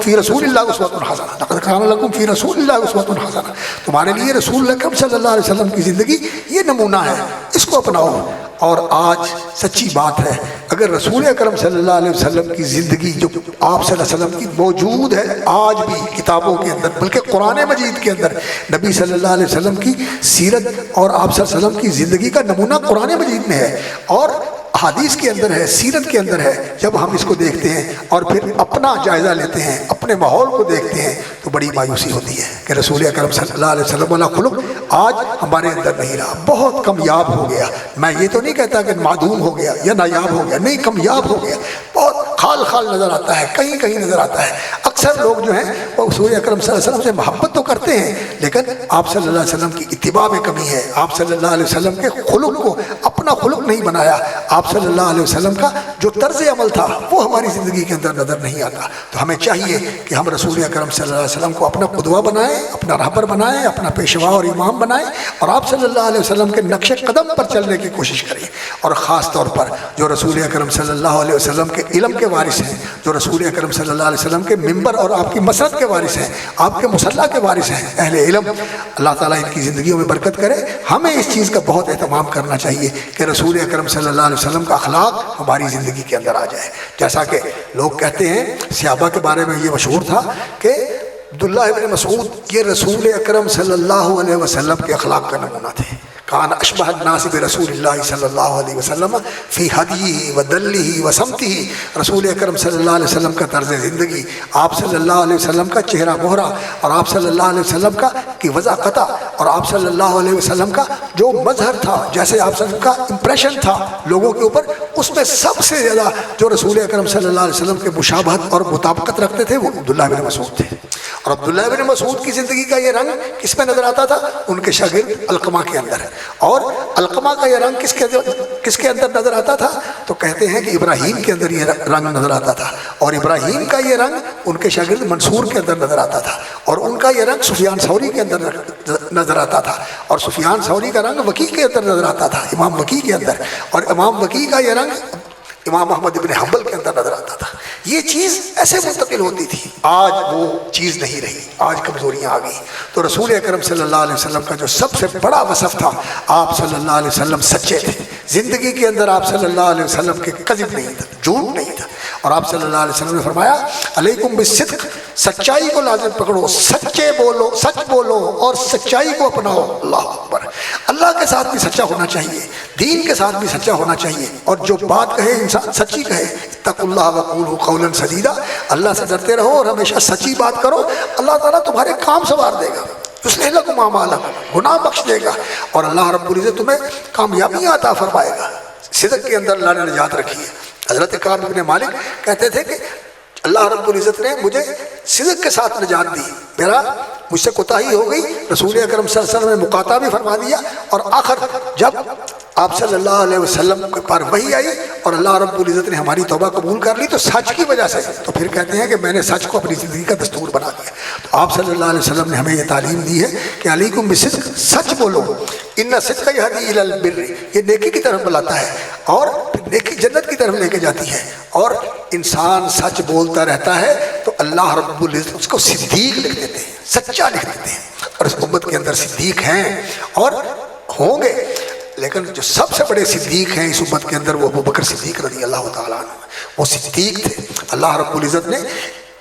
فِي رَسُولِ اللَّهِ أُسْوَةٌ حَسَنَةٌ، لَقَدْ كَانَ لَكُمْ فِي رَسُولِ اللَّهِ أُسْوَةٌ حَسَنَةٌ، تمہارے لیے رسول اکرم صلی اللہ علیہ وسلم کی زندگی یہ نمونہ ہے، اس کو اپناؤ۔ اور آج سچی بات ہے، اگر رسول اکرم صلی اللہ علیہ وسلم کی زندگی جو آپ صلی اللہ علیہ وسلم کی موجود ہے آج بھی کتابوں کے اندر، بلکہ قرآن مجید کے اندر نبی صلی اللہ علیہ وسلم کی سیرت اور آپ صلی اللہ علیہ وسلم کی زندگی کا نمونہ قرآن مجید میں ہے اور حدیث کے اندر ہے، سیرت کے اندر ہے۔ جب ہم اس کو دیکھتے ہیں اور پھر اپنا جائزہ لیتے ہیں، اپنے ماحول کو دیکھتے ہیں، تو بڑی مایوسی ہوتی ہے کہ رسول اکرم صلی اللہ علیہ وسلم والا خلق آج ہمارے اندر نہیں رہا، بہت کمیاب ہو گیا۔ میں یہ تو نہیں کہتا کہ معدوم ہو گیا یا نایاب ہو گیا، نہیں، کمیاب ہو گیا، بہت خال خال نظر آتا ہے، کہیں کہیں نظر آتا ہے۔ اکثر لوگ جو ہیں وہ رسول اکرم صلی اللہ علیہ وسلم سے محبت تو کرتے ہیں، لیکن آپ صلی اللہ علیہ وسلم کی اتباع میں کمی ہے، آپ صلی اللہ علیہ وسلم کے خلق کو اپنا خلق نہیں بنایا، آپ صلی اللہ علیہ وسلم کا جو طرز عمل تھا وہ ہماری زندگی کے اندر نظر نہیں آتا۔ تو ہمیں چاہیے کہ ہم رسول اکرم صلی اللہ علیہ وسلم کو اپنا قدوہ بنائیں، اپنا رہبر بنائیں، اپنا پیشوا اور امام بنائیں، اور آپ صلی اللہ علیہ وسلم کے نقش قدم پر چلنے کی کوشش کریں۔ اور خاص طور پر جو رسول اکرم صلی اللہ علیہ وسلم کے علم کے وارث ہیں، جو رسول اکرم صلی اللہ علیہ وسلم کے ممبر اور آپ کی مسرت کے وارث ہیں، آپ کے مصلی کے وارث ہیں، اہل علم، اللہ تعالیٰ ان کی زندگیوں میں برکت کرے۔ ہمیں اس چیز کا بہت اہتمام کرنا چاہیے کہ رسول رسول اکرم صلی اللہ علیہ وسلم کا اخلاق ہماری زندگی کے اندر آ جائے. جیسا کہ لوگ کہتے ہیں صحابہ کے بارے میں یہ مشہور تھا کہ عبداللہ ابن مسعود یہ رسول اکرم صلی اللہ علیہ وسلم کے اخلاق کا نمونہ تھے. کان اشبہ الناس برسول اللہ صلی اللہ علیہ وسلم فی ہدیہ و دلہ و سمتہ. رسول اکرم صلی اللہ علیہ وسلم کا طرز زندگی، آپ صلی اللہ علیہ وسلم کا چہرہ مہرہ، اور آپ صلی اللہ علیہ وسلم کی وضاقتہ، اور آپ صلی اللہ علیہ وسلم کا جو مظہر تھا، جیسے آپ صلی اللہ علیہ وسلم کا امپریشن تھا لوگوں کے اوپر، اس میں سب سے زیادہ جو رسول اکرم صلی اللہ علیہ وسلم کے مشابہت اور مطابقت رکھتے تھے وہ عبداللہ بن مسعود تھے. اور عبداللہ بن مسعود کی زندگی کا یہ رنگ کس میں نظر آتا تھا؟ ان کے شاگرد علقمہ کے اندر. اور علقمہ کا یہ رنگ کس کے اندر نظر آتا تھا؟ تو کہتے ہیں کہ ابراہیم کے اندر یہ رنگ نظر آتا تھا، اور ابراہیم کا یہ رنگ ان کے شاگرد منصور کے اندر نظر آتا تھا، اور ان کا یہ رنگ سفیان ثوری کے اندر نظر آتا تھا، اور سفیان ثوری کا رنگ وکیع کے اندر نظر آتا تھا، امام وکیع کے اندر، اور امام وکیع کا یہ رنگ امام احمد ابن حنبل کے اندر نظر آتا تھا. یہ چیز ایسے منتقل ہوتی تھی. آج وہ چیز نہیں رہی، آج کمزوریاں آ گئی. تو رسول اکرم صلی اللہ علیہ وسلم کا جو سب سے بڑا وصف تھا، آپ صلی اللہ علیہ وسلم سچے تھے. زندگی کے اندر آپ صلی اللہ علیہ وسلم کے کذب نہیں تھا، جھوٹ نہیں تھا. اور آپ صلی اللہ علیہ وسلم نے فرمایا علیکم بالصدق، سچائی کو لازم پکڑو، سچے بولو، سچ بولو اور سچائی کو اپناؤ. اللہ اکبر. اللہ کے ساتھ بھی سچا ہونا چاہیے، دین کے ساتھ بھی سچا ہونا چاہیے، اور جو بات کہے انسان سچی کہے. اتقوا اللہ وقولوا قولا سدیدا. اللہ سے ڈرتے رہو اور ہمیشہ سچی بات کرو. اللہ تعالیٰ تمہارے کام سنوار دے گا، یصلح لکم اعمالکم، گناہ بخش دے گا، اور اللہ رب العزت تمہیں کامیابیاں عطا فرمائے گا. صدق کے اندر اللہ نے نجات رکھی ہے. حضرت کعب بن مالک کہتے تھے کہ اللہ رب العزت نے مجھے صدق کے ساتھ نجات دی، مجھ سے کوتاہی ہو گئی، رسول اکرم صلی اللہ علیہ وسلم نے مقاطع بھی فرما دیا، اور آخر جب آپ صلی اللہ علیہ وسلم کے پر وحی آئی اور اللہ رب العزت نے ہماری توبہ قبول کر لی تو سچ کی وجہ سے، تو پھر کہتے ہیں کہ میں نے سچ کو اپنی زندگی کا دستور بنا دیا. تو آپ صلی اللہ علیہ وسلم نے ہمیں یہ تعلیم دی ہے کہ علیکم بالصدق، سچ بولو. ان الصدق یہدی الی البر، یہ نیکی کی طرف بلاتا ہے اور نیکی جنت کی طرف لے کے جاتی ہے. اور انسان سچ بولتا رہتا ہے تو اللہ رب العزت اس کو صدیق لکھ دیتے ہیں، سچا لکھ دیتے ہیں. اور اس امت کے اندر صدیق ہیں اور ہوں گے، لیکن جو سب سے بڑے صدیق ہیں اس امت کے اندر وہ ابوبکر صدیق رضی اللہ تعالیٰ عنہ. وہ صدیق تھے، اللہ رب العزت نے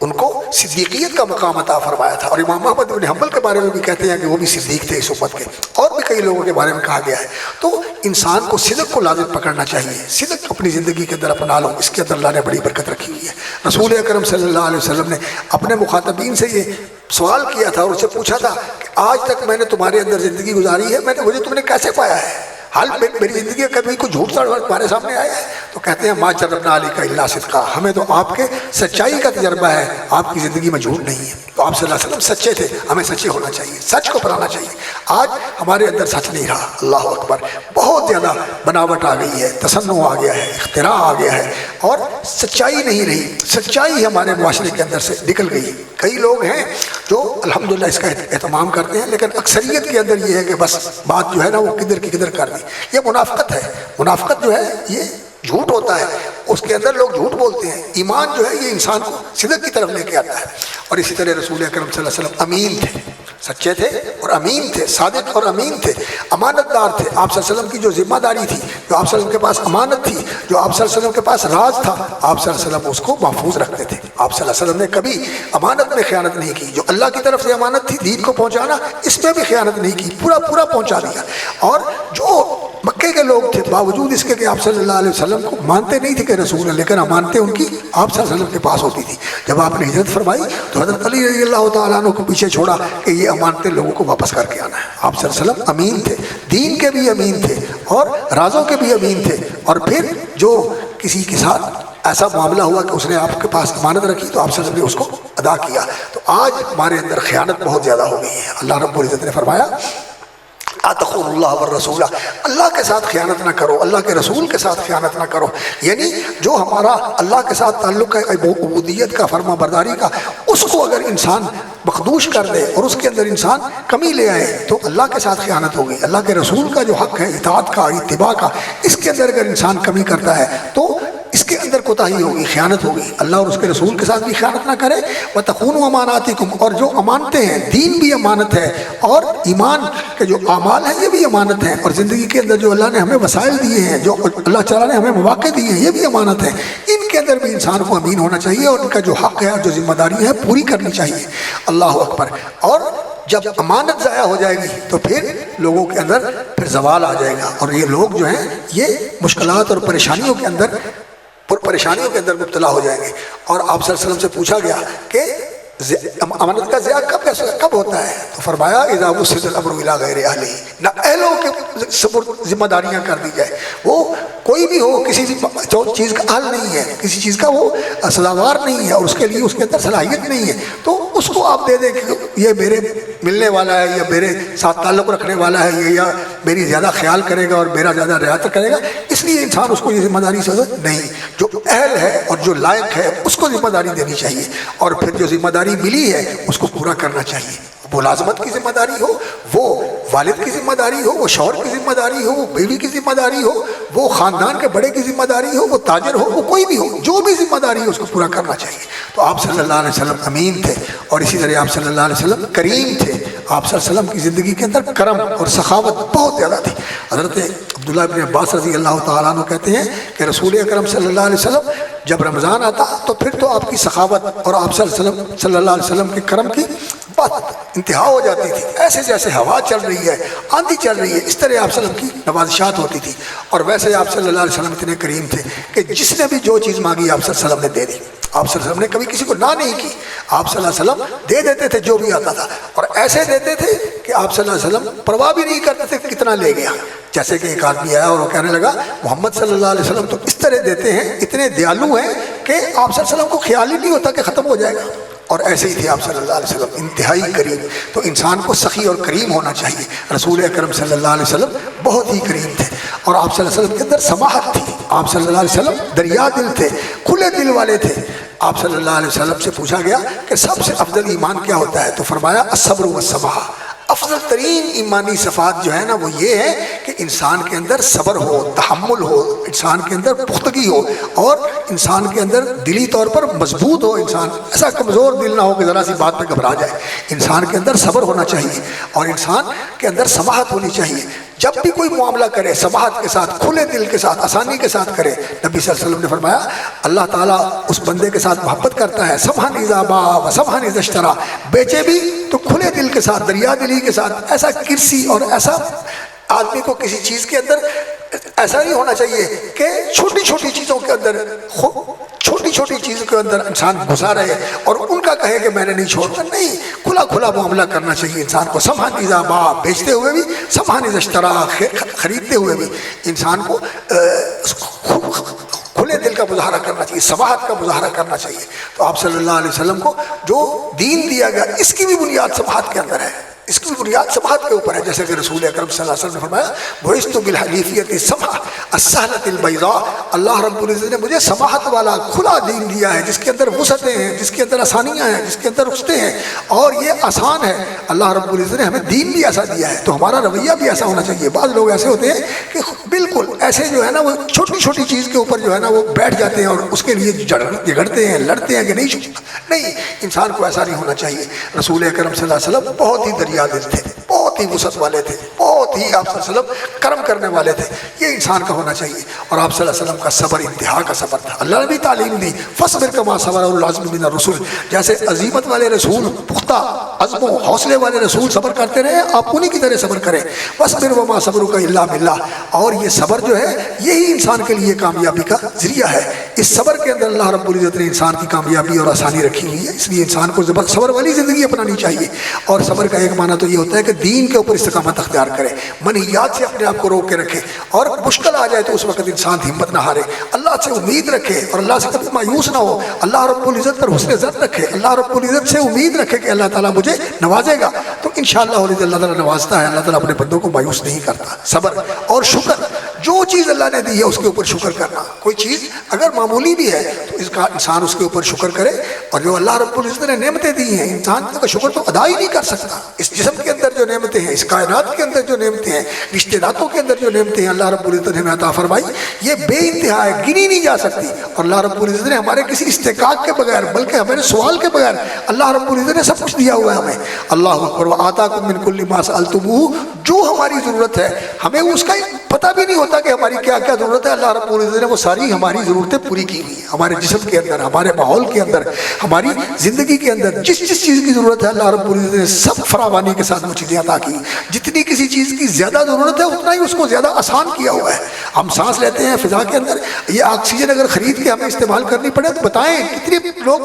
ان کو صدیقیت کا مقام عطا فرمایا تھا. اور امام احمد بن حنبل کے بارے میں بھی کہتے ہیں کہ وہ بھی صدیق تھے اس امت کے، اور بھی کئی لوگوں کے بارے میں کہا گیا ہے. تو انسان کو صدق کو لازم پکڑنا چاہیے، صدق اپنی زندگی کے اندر اپنا لو، اس کے اندر اللہ نے بڑی برکت رکھی ہوئی ہے. رسول اکرم صلی اللہ علیہ وسلم نے اپنے مخاطبین سے یہ سوال کیا تھا اور اسے پوچھا تھا کہ آج تک میں نے تمہارے اندر زندگی گزاری ہے، مجھے تم نے کیسے پایا ہے؟ حال میری زندگی کا کبھی کوئی جھوٹ تمہارے سامنے آیا ہے؟ تو کہتے ہیں ما جربنا علیک الا صدقا، ہمیں تو آپ کے سچائی کا تجربہ ہے، آپ کی زندگی میں جھوٹ نہیں ہے. تو آپ صلی اللہ علیہ وسلم سچے تھے، ہمیں سچے ہونا چاہیے، سچ کو اپنانا چاہیے. آج ہمارے اندر سچ نہیں رہا، اللہ اکبر، بہت زیادہ بناوٹ آ گئی ہے، تصنع آ گیا ہے، اختراع آ گیا ہے، اور سچائی نہیں رہی. سچائی ہمارے معاشرے کے اندر سے نکل گئی. کئی لوگ ہیں جو الحمدللہ اس کا اہتمام کرتے ہیں، لیکن اکثریت کے اندر یہ ہے کہ بس بات جو ہے نا وہ کدھر کی کدھر کر دی. یہ منافقت ہے. منافقت جو ہے یہ جھوٹ ہوتا ہے، اس کے اندر لوگ جھوٹ بولتے ہیں. ایمان جو ہے یہ انسان کو صدق کی طرف لے کے آتا ہے. اور اسی طرح رسول اکرم صلی اللہ علیہ وسلم امین تھے، سچے تھے اور امین تھے، صادق اور امین تھے، امانت دار تھے. آپ صلی اللہ علیہ وسلم کی جو ذمہ داری تھی، جو آپ صلی اللہ علیہ وسلم کے پاس امانت تھی، جو آپ صلی اللہ علیہ وسلم کے پاس راز تھا، آپ صلی اللہ علیہ وسلم اس کو محفوظ رکھتے تھے. آپ صلی اللہ علیہ وسلم نے کبھی امانت میں خیانت نہیں کی. جو اللہ کی طرف سے امانت تھی دین کو پہنچانا، اس میں بھی خیانت نہیں کی، پورا پہنچا دیا. اور جو مکے کے لوگ تھے باوجود اس کے کہ آپ صلی اللہ علیہ وسلم کو مانتے نہیں تھے کہ رسول ہیں، لیکن امانتیں ان کی آپ صلی اللہ علیہ وسلم کے پاس ہوتی تھی. جب آپ نے ہجرت فرمائی تو حضرت علی رضی اللہ تعالیٰ عنہ کو پیچھے چھوڑا کہ یہ امانتیں لوگوں کو واپس کر کے آنا ہے. آپ صلی اللہ علیہ وسلم امین تھے، دین کے بھی امین تھے اور رازوں کے بھی امین تھے. اور پھر جو کسی کے ساتھ ایسا معاملہ ہوا کہ اس نے آپ کے پاس امانت رکھی تو آپ صلی اللہ علیہ وسلم نے اس کو ادا کیا. تو آج ہمارے اندر خیانت بہت زیادہ ہو گئی ہے. اللہ رب العزت نے فرمایا اتقوا اللہ والرسول، اللہ کے ساتھ خیانت نہ کرو، اللہ کے رسول کے ساتھ خیانت نہ کرو. یعنی جو ہمارا اللہ کے ساتھ تعلق ہے عبودیت کا، فرما برداری کا، اس کو اگر انسان مخدوش کر دے اور اس کے اندر انسان کمی لے آئے تو اللہ کے ساتھ خیانت ہوگی. اللہ کے رسول کا جو حق ہے اطاعت کا، اتباع کا، اس کے اندر اگر انسان کمی کرتا ہے تو اس کے اندر کوتاہی ہوگی، خیانت ہوگی، اللہ اور اس کے رسول کے ساتھ بھی خیانت نہ کرے۔ وَتَخُونُوا أَمَانَاتِكُمْ، اور جو امانتیں ہیں، دین بھی امانت ہے اور ایمان کے جو اعمال ہیں یہ بھی امانت ہیں، اور زندگی کے اندر جو اللہ نے ہمیں وسائل دیے ہیں، جو اللہ تعالیٰ نے ہمیں مواقع دیے ہیں، یہ بھی امانت ہے۔ ان کے اندر بھی انسان کو امین ہونا چاہیے اور ان کا جو حق ہے اور جو ذمہ داری ہے پوری کرنی چاہیے۔ اللہ اکبر۔ اور جب امانت ضائع ہو جائے گی تو پھر لوگوں کے اندر پھر زوال آ جائے گا، اور یہ لوگ جو ہیں یہ مشکلات اور پریشانیوں کے اندر مبتلا ہو جائیں گے۔ اور آپ صلی اللہ علیہ وسلم سے پوچھا گیا کہ امانت کا ضیاع کب ہوتا ہے؟ تو فرمایا اذا وسد الامر الی غیر اہلہ، نہ اہلوں کے ذمہ داریاں کر دی جائے، وہ کوئی بھی ہو، کسی چیز کا اہل نہیں ہے، کسی چیز کا وہ سزاوار نہیں ہے اور اس کے لیے اس کے اندر صلاحیت نہیں ہے، تو اس کو آپ دے دیں کہ یہ میرے ملنے والا ہے یا میرے ساتھ تعلق رکھنے والا ہے، یا میری زیادہ خیال کرے گا اور میرا زیادہ رعایت کرے گا، اس لیے انسان اس کو یہ ذمہ داری سے نہیں، جو اہل ہے اور جو لائق ہے اس کو ذمہ داری دینی چاہیے، اور پھر جو ذمہ داری ملی ہے اس کو پورا کرنا چاہیے۔ ملازمت کی ذمہ داری ہو، وہ والد کی ذمہ داری ہو، وہ شوہر کی ذمہ داری ہو، وہ بیوی کی ذمہ داری ہو، وہ خاندان کے بڑے کی ذمہ داری ہو، وہ تاجر ہو، وہ کوئی بھی ہو، جو بھی ذمہ داری ہے اس کو پورا کرنا چاہیے۔ تو آپ صلی اللہ علیہ وسلم امین تھے، اور اسی طرح آپ صلی اللہ علیہ وسلم کریم تھے۔ آپ صلی اللہ علیہ وسلم کی زندگی کے اندر کرم اور سخاوت بہت زیادہ تھی۔ حضرت عبداللہ بن عباس رضی اللہ تعالیٰ عنہ کہتے ہیں کہ رسول اکرم صلی اللہ علیہ وسلم جب رمضان آتا تو پھر تو آپ کی سخاوت اور آپ صلی اللہ علیہ وسلم کے کرم کی بات انتہا ہو جاتی تھی، ایسے جیسے ہوا چل رہی ہے، آندھی چل رہی ہے، اس طرح آپ صلی اللہ علیہ وسلم کی نوازشات ہوتی تھی۔ اور ویسے آپ صلی اللہ علیہ وسلم اتنے کریم تھے کہ جس نے بھی جو چیز مانگی آپ صلی اللہ علیہ وسلم نے دے دی۔ آپ صلی اللہ علیہ وسلم نے کبھی کسی کو نہ نہیں کی، آپ صلی اللہ علیہ وسلم دے دیتے تھے جو بھی آتا تھا، اور ایسے دیتے تھے کہ آپ صلی اللہ علیہ وسلم پرواہ بھی نہیں کرتے تھے کتنا لے گیا۔ جیسے کہ ایک آدمی آیا اور وہ کہنے لگا محمد صلی اللہ علیہ وسلم تو اس طرح دیتے ہیں، اتنے دیالو ہیں کہ آپ صلی اللہ علیہ وسلم کو خیال ہی نہیں ہوتا کہ ختم ہو جائے گا، اور ایسے ہی تھے آپ صلی اللہ علیہ وسلم، انتہائی کریم۔ تو انسان کو سخی اور کریم ہونا چاہیے۔ رسول اکرم صلی اللہ علیہ وسلم بہت ہی کریم تھے، اور آپ صلی اللہ علیہ وسلم کے اندر سماحت تھی۔ آپ صلی اللہ علیہ وسلم دریا دل تھے، کھلے دل والے تھے۔ آپ صلی اللہ علیہ وسلم سے پوچھا گیا کہ سب سے افضل ایمان کیا ہوتا ہے؟ تو فرمایا الصبر والسماحہ۔ افضل ترین ایمانی صفات جو ہے نا وہ یہ ہے کہ انسان کے اندر صبر ہو، تحمل ہو، انسان کے اندر پختگی ہو، اور انسان کے اندر دلی طور پر مضبوط ہو، انسان ایسا کمزور دل نہ ہو کہ ذرا سی بات پہ گھبرا جائے۔ انسان کے اندر صبر ہونا چاہیے، اور انسان کے اندر سماحت ہونی چاہیے۔ جب بھی کوئی معاملہ کرے سماحت کے ساتھ، کھلے دل کے ساتھ، آسانی کے ساتھ کرے۔ نبی صلی اللہ علیہ وسلم نے فرمایا اللہ تعالیٰ اس بندے کے ساتھ محبت کرتا ہے سمحن اذا باع وسمحن اذا اشترى، بیچے بھی تو کھلے دل کے ساتھ، دریا دلی کے ساتھ، ایسا کرسی اور ایسا آدمی کو کسی چیز کے اندر ایسا نہیں ہونا چاہیے کہ چھوٹی چھوٹی چیزوں کے اندر چھوٹی چھوٹی چیزوں کے اندر انسان گھسا رہے اور ان کا کہے کہ میں نے نہیں چھوڑنا، نہیں، کھلا کھلا معاملہ کرنا چاہیے انسان کو۔ سمحن اذا باع، بیچتے ہوئے بھی، سمحن اذا اشترى، خریدتے ہوئے بھی انسان کو کھلے دل کا مظاہرہ کرنا چاہیے، سماحت کا مظاہرہ کرنا چاہیے۔ تو آپ صلی اللہ علیہ وسلم کو جو دین دیا گیا اس کی بھی بنیاد سماحت کے اندر ہے، اس کی بنیاد سماحت کے اوپر ہے، جیسے کہ رسول اکرم صلی اللہ علیہ وسلم نے فرمایا بعثت بالحنیفیۃ السمحہ السہلۃ البیضاء، اللہ رب العزت نے مجھے سماحت والا کھلا دین دیا ہے، جس کے اندر وسعتیں ہیں، جس کے اندر آسانیاں ہیں، جس کے اندر رخصتیں ہیں، اور یہ آسان ہے۔ اللہ رب العزت نے ہمیں دین بھی ایسا دیا ہے، تو ہمارا رویہ بھی ایسا ہونا چاہیے۔ بعض لوگ ایسے ہوتے ہیں کہ بالکل ایسے جو ہے نا وہ چھوٹی چھوٹی چیز کے اوپر جو ہے نا وہ بیٹھ جاتے ہیں اور اس کے لیے جھگڑتے ہیں، لڑتے ہیں کہ نہیں چھوٹا، نہیں، انسان کو ایسا نہیں ہونا چاہیے۔ رسول اکرم صلی اللہ علیہ وسلم بہت ہی دریا دل تھے، بہت ہی وسعت والے تھے، بہت ہی آپ صلی اللہ علیہ وسلم کرم کرنے والے تھے، یہ انسان کا ہونا چاہیے۔ اور آپ صلی اللہ علیہ وسلم کا صبر انتہا کا صبر تھا، اللہ نے بھی تعلیم دی فاصبر کما صبر اولو العزم من الرسل، جیسے عزیمت والے رسول، پختہ عزم و حوصلے والے رسول صبر کرتے رہے، آپ انہی کی طرح صبر کریں۔ واصبر وما صبرک الا باللہ، اور یہ صبر جو ہے یہی انسان کے لیے کامیابی کا ذریعہ ہے۔ اس صبر کے اندر اللہ رب العزت نے انسان کی کامیابی اور آسانی رکھی ہوئی ہے، اس لیے انسان کو صبر والی زندگی اپنانی چاہیے۔ اور صبر کا ایک معنی تو یہ ہوتا ہے کہ دین کے اوپر استقامت اختیار کرے، منہیات سے اپنے آپ کو روک کے رکھے، اور مشکل آ جائے تو اس وقت انسان ہمت نہ ہارے، اللہ سے امید رکھے اور اللہ سے کبھی مایوس نہ ہو، اللہ رب العزت پر حسن ظن رکھے، اللہ رب العزت سے امید رکھے کہ اللہ تعالیٰ مجھے نوازے گا، تو انشاءاللہ اللہ تعالیٰ نوازتا ہے، اللہ تعالیٰ اپنے بندوں کو مایوس نہیں کرتا۔ صبر اور شکر جو چیز اللہ نے دی ہے اس کے اوپر شکر کرنا. کوئی چیز اگر معمولی بھی ہے تو اس کا انسان اس کے اوپر شکر کرے. اور جو اللہ رب العزت نے نعمتیں دی ہیں انسان کا شکر تو ادا ہی نہیں کر سکتا. اس جسم کے اندر جو نعمتیں ہیں, اس کائنات کے اندر جو نعمتیں ہیں, رشتے ناتوں کے اندر جو نعمتیں ہیں اللہ رب العزت نے ہمیں عطا فرمائی, یہ بے انتہا ہے, گنی نہیں جا سکتی. اور اللہ رب العزت نے ہمارے کسی استحقاق کے بغیر بلکہ ہمارے سوال کے بغیر اللہ رب العزت نے سب کچھ دیا ہوا ہے ہمیں. اللہ اکبر. وآتاکم من کل ما سألتموہ, جو ہماری ضرورت ہے ہمیں اس کا پتہ بھی نہیں ہوتا کہ ہماری کیا کیا ضرورت ہے. اللہ رب العزت نے وہ ساری ہماری ضرورتیں پوری کی ہوئی ہیں. ہمارے جسم کے اندر, ہمارے ماحول کے اندر, ہماری زندگی کے اندر جس جس چیز کی ضرورت ہے اللہ رب العزت نے سب فراوانی کے ساتھ وہ چیزیں عطا کی. جتنی کسی چیز کی زیادہ ضرورت ہے اتنا ہی اس کو زیادہ آسان کیا ہوا ہے. ہم سانس لیتے ہیں فضا کے اندر, یہ آکسیجن اگر خرید کے ہمیں استعمال کرنی پڑے تو بتائیں کتنے لوگ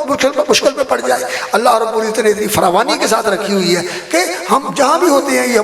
مشکل میں پڑ جائیں. اللہ رب العزت نے اتنی فراوانی کے ساتھ رکھی ہوئی ہے کہ ہم جہاں بھی ہوتے ہیں یہ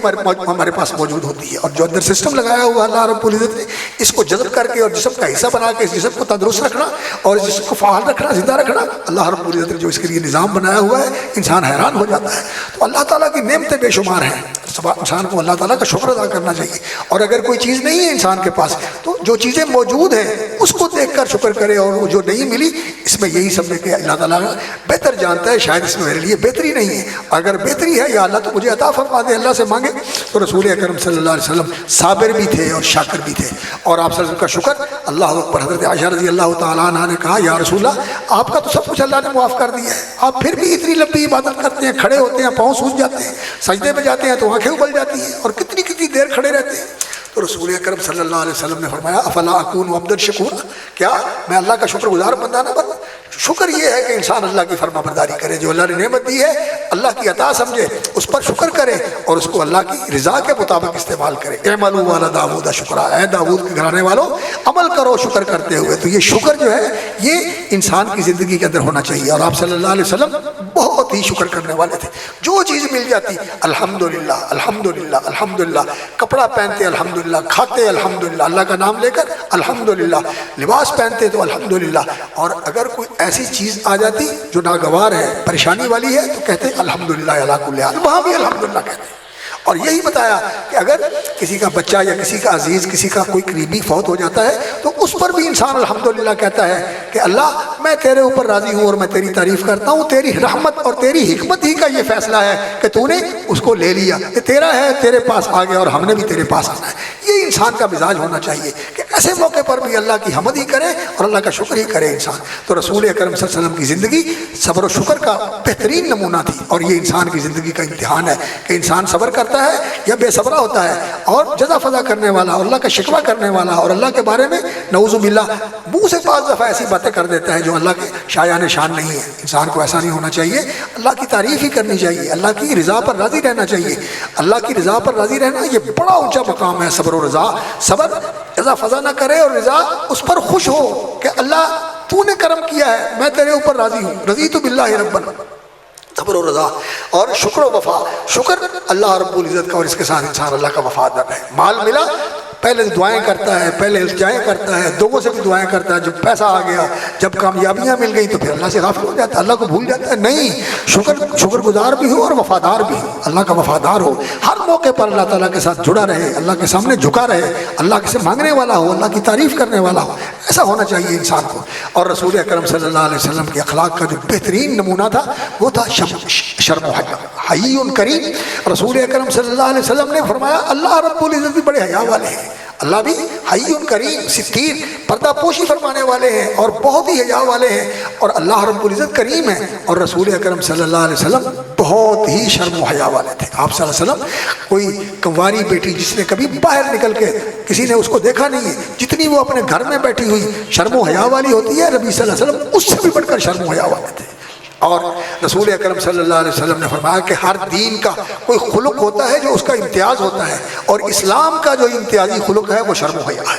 ہمارے پاس موجود ہوتی ہے. اور جو اندر سسٹم لگایا ہوا اللہ رب العزت نے اس کو جذب کر کے اور جسم کا حصہ بنا کے اس جسم کو تندرست رکھنا اور اس جسم کو فعال رکھنا, زندہ رکھنا, اللہ رب العزت نے جو اس کے لیے نظام بنایا ہوا ہے انسان حیران ہو جاتا ہے. تو اللہ تعالیٰ کی نعمتیں بے شمار ہیں. انسان کو اللہ تعالیٰ کا شکر ادا کرنا چاہیے. اور اگر کوئی چیز نہیں ہے انسان کے پاس تو جو چیزیں موجود ہیں اس کو دیکھ کر شکر کرے, اور وہ جو نہیں ملی اس میں یہی سمجھے کہ اللہ تعالیٰ بہتر جانتا ہے, شاید اس میں میرے لیے بہتری نہیں ہے. اگر بہتری ہے یا اللہ تو مجھے عطا فرما دے, اللہ سے مانگے. تو رسول اکرم صلی اللہ علیہ وسلم صابر بھی تھے اور شاکر بھی تھے. اور آپ صلی اللہ علیہ وسلم کا شکر, اللہ اکبر. حضرت عائشہ رضی اللہ تعالیٰ عنہ نے کہا یا رسول اللہ آپ کا تو سب کچھ اللہ نے معاف کر دیا ہے, آپ پھر بھی اتنی لمبی عبادت کرتے ہیں, کھڑے ہوتے ہیں پاؤں سوج جاتے ہیں, سجدے میں جاتے ہیں تو آنکھیں ابل جاتی ہیں, اور کتنی کتنی دیر کھڑے رہتے ہیں. تو رسول اکرم صلی اللہ علیہ وسلم نے فرمایا افلا اکون عبدا شکورا, کیا میں اللہ کا شکر گزار بندہ نہ بنوں. شکر یہ ہے کہ انسان اللہ کی فرما برداری کرے, جو اللہ نے نعمت دی ہے اللہ کی عطا سمجھے, اس پر شکر کرے اور اس کو اللہ کی رضا کے مطابق استعمال کرے. اعملوا علی داؤد شکرا, اے داؤد کے گھرانے والوں عمل کرو شکر کرتے ہوئے. تو یہ شکر جو ہے یہ انسان کی زندگی کے اندر ہونا چاہیے. اور آپ صلی اللہ علیہ وسلم بہت ہی شکر کرنے والے تھے. جو چیز مل جاتی الحمدللہ الحمدللہ الحمدللہ, کپڑا پہنتے الحمدللہ, کھاتے الحمدللہ اللہ کا نام لے کر الحمدللہ, لباس پہنتے تو الحمدللہ. اور اگر کوئی ایسی چیز آ جاتی جو ناگوار ہے, پریشانی والی ہے, تو کہتے الحمدللہ علی کل حال, وہاں بھی الحمدللہ کہتے ہیں. اور یہی بتایا کہ اگر کسی کا بچہ یا کسی کا عزیز, کسی کا کوئی قریبی فوت ہو جاتا ہے تو اس پر بھی انسان الحمدللہ کہتا ہے کہ اللہ میں تیرے اوپر راضی ہوں اور میں تیری تعریف کرتا ہوں, تیری رحمت اور تیری حکمت ہی کا یہ فیصلہ ہے کہ تو نے اس کو لے لیا, یہ تیرا ہے, تیرے پاس آ گیا اور ہم نے بھی تیرے پاس آنا ہے. یہ انسان کا مزاج ہونا چاہیے کہ ایسے موقع پر بھی اللہ کی حمد ہی کرے اور اللہ کا شکر ہی کرے انسان. تو رسول اکرم صلی اللہ علیہ وسلم کی زندگی صبر و شکر کا بہترین نمونہ تھی. اور یہ انسان کی زندگی کا امتحان ہے کہ انسان صبر کرتا ہے یا بے صبرا ہوتا ہے, اور جزا فضا کرنے والا اور اللہ کا شکوہ کرنے والا اور اللہ کے بارے میں نعوذ باللہ منہ سے بعض دفعہ ایسی باتیں کر دیتا ہے جو اللہ کے شایان شان نہیں ہے. انسان کو ایسا نہیں ہونا چاہیے, اللہ کی تعریف ہی کرنی چاہیے, اللہ کی رضا پر راضی رہنا چاہیے. اللہ کی رضا پر راضی رہنا یہ بڑا اونچا مقام ہے, صبر و رضا. صبر جزا فضا نہ کرے اور رضا اس پر خوش ہو کہ اللہ تو نے کرم کیا ہے, میں تیرے اوپر راضی ہوں. رضیت باللہ ربا, صبر و رضا. اور شکر و وفا, شکر اللہ رب العزت کا, اور اس کے ساتھ انسان اللہ کا وفادار ہے. مال ملا پہلے دعائیں کرتا ہے, پہلے التجائیں کرتا ہے, لوگوں سے بھی دعائیں کرتا ہے. جب پیسہ آ گیا, جب کامیابیاں مل گئی تو پھر اللہ سے غافل ہو جاتا ہے, اللہ کو بھول جاتا ہے. نہیں, شکر گزار بھی ہو اور وفادار بھی ہو, اللہ کا وفادار ہو, ہر موقع پر اللہ تعالیٰ کے ساتھ جڑا رہے, اللہ کے سامنے جھکا رہے, اللہ سے مانگنے والا ہو, اللہ کی تعریف کرنے والا ہو. ایسا ہونا چاہیے انسان کو. اور رسول اکرم صلی اللہ علیہ وسلم کے اخلاق کا جو بہترین نمونہ تھا وہ تھا شرم و حیی کریم. رسول اکرم صلی اللہ علیہ وسلم نے فرمایا اللہ رب العزت بھی بڑے حیا والے ہیں, اللہ بھی حی کریم, ستیر, پردہ پوشی فرمانے والے ہیں اور بہت ہی حیا والے ہیں. اور اللہ رب العزت کریم ہے, اور رسول اکرم صلی اللہ علیہ وسلم بہت ہی شرم و حیا والے تھے. آپ صلی اللہ علیہ وسلم, کوئی کنواری بیٹی جس نے کبھی باہر نکل کے کسی نے اس کو دیکھا نہیں ہے, جتنی وہ اپنے گھر میں بیٹھی ہوئی شرم و حیا والی ہوتی ہے, نبی صلی اللہ علیہ وسلم اس سے بھی بڑھ کر شرم و حیا والے تھے. اور رسول اکرم صلی اللہ علیہ وسلم نے فرمایا کہ ہر دین کا کوئی خلق ہوتا ہے جو اس کا امتیاز ہوتا ہے, اور اسلام کا جو امتیازی خلق ہے وہ شرم و حیا ہے.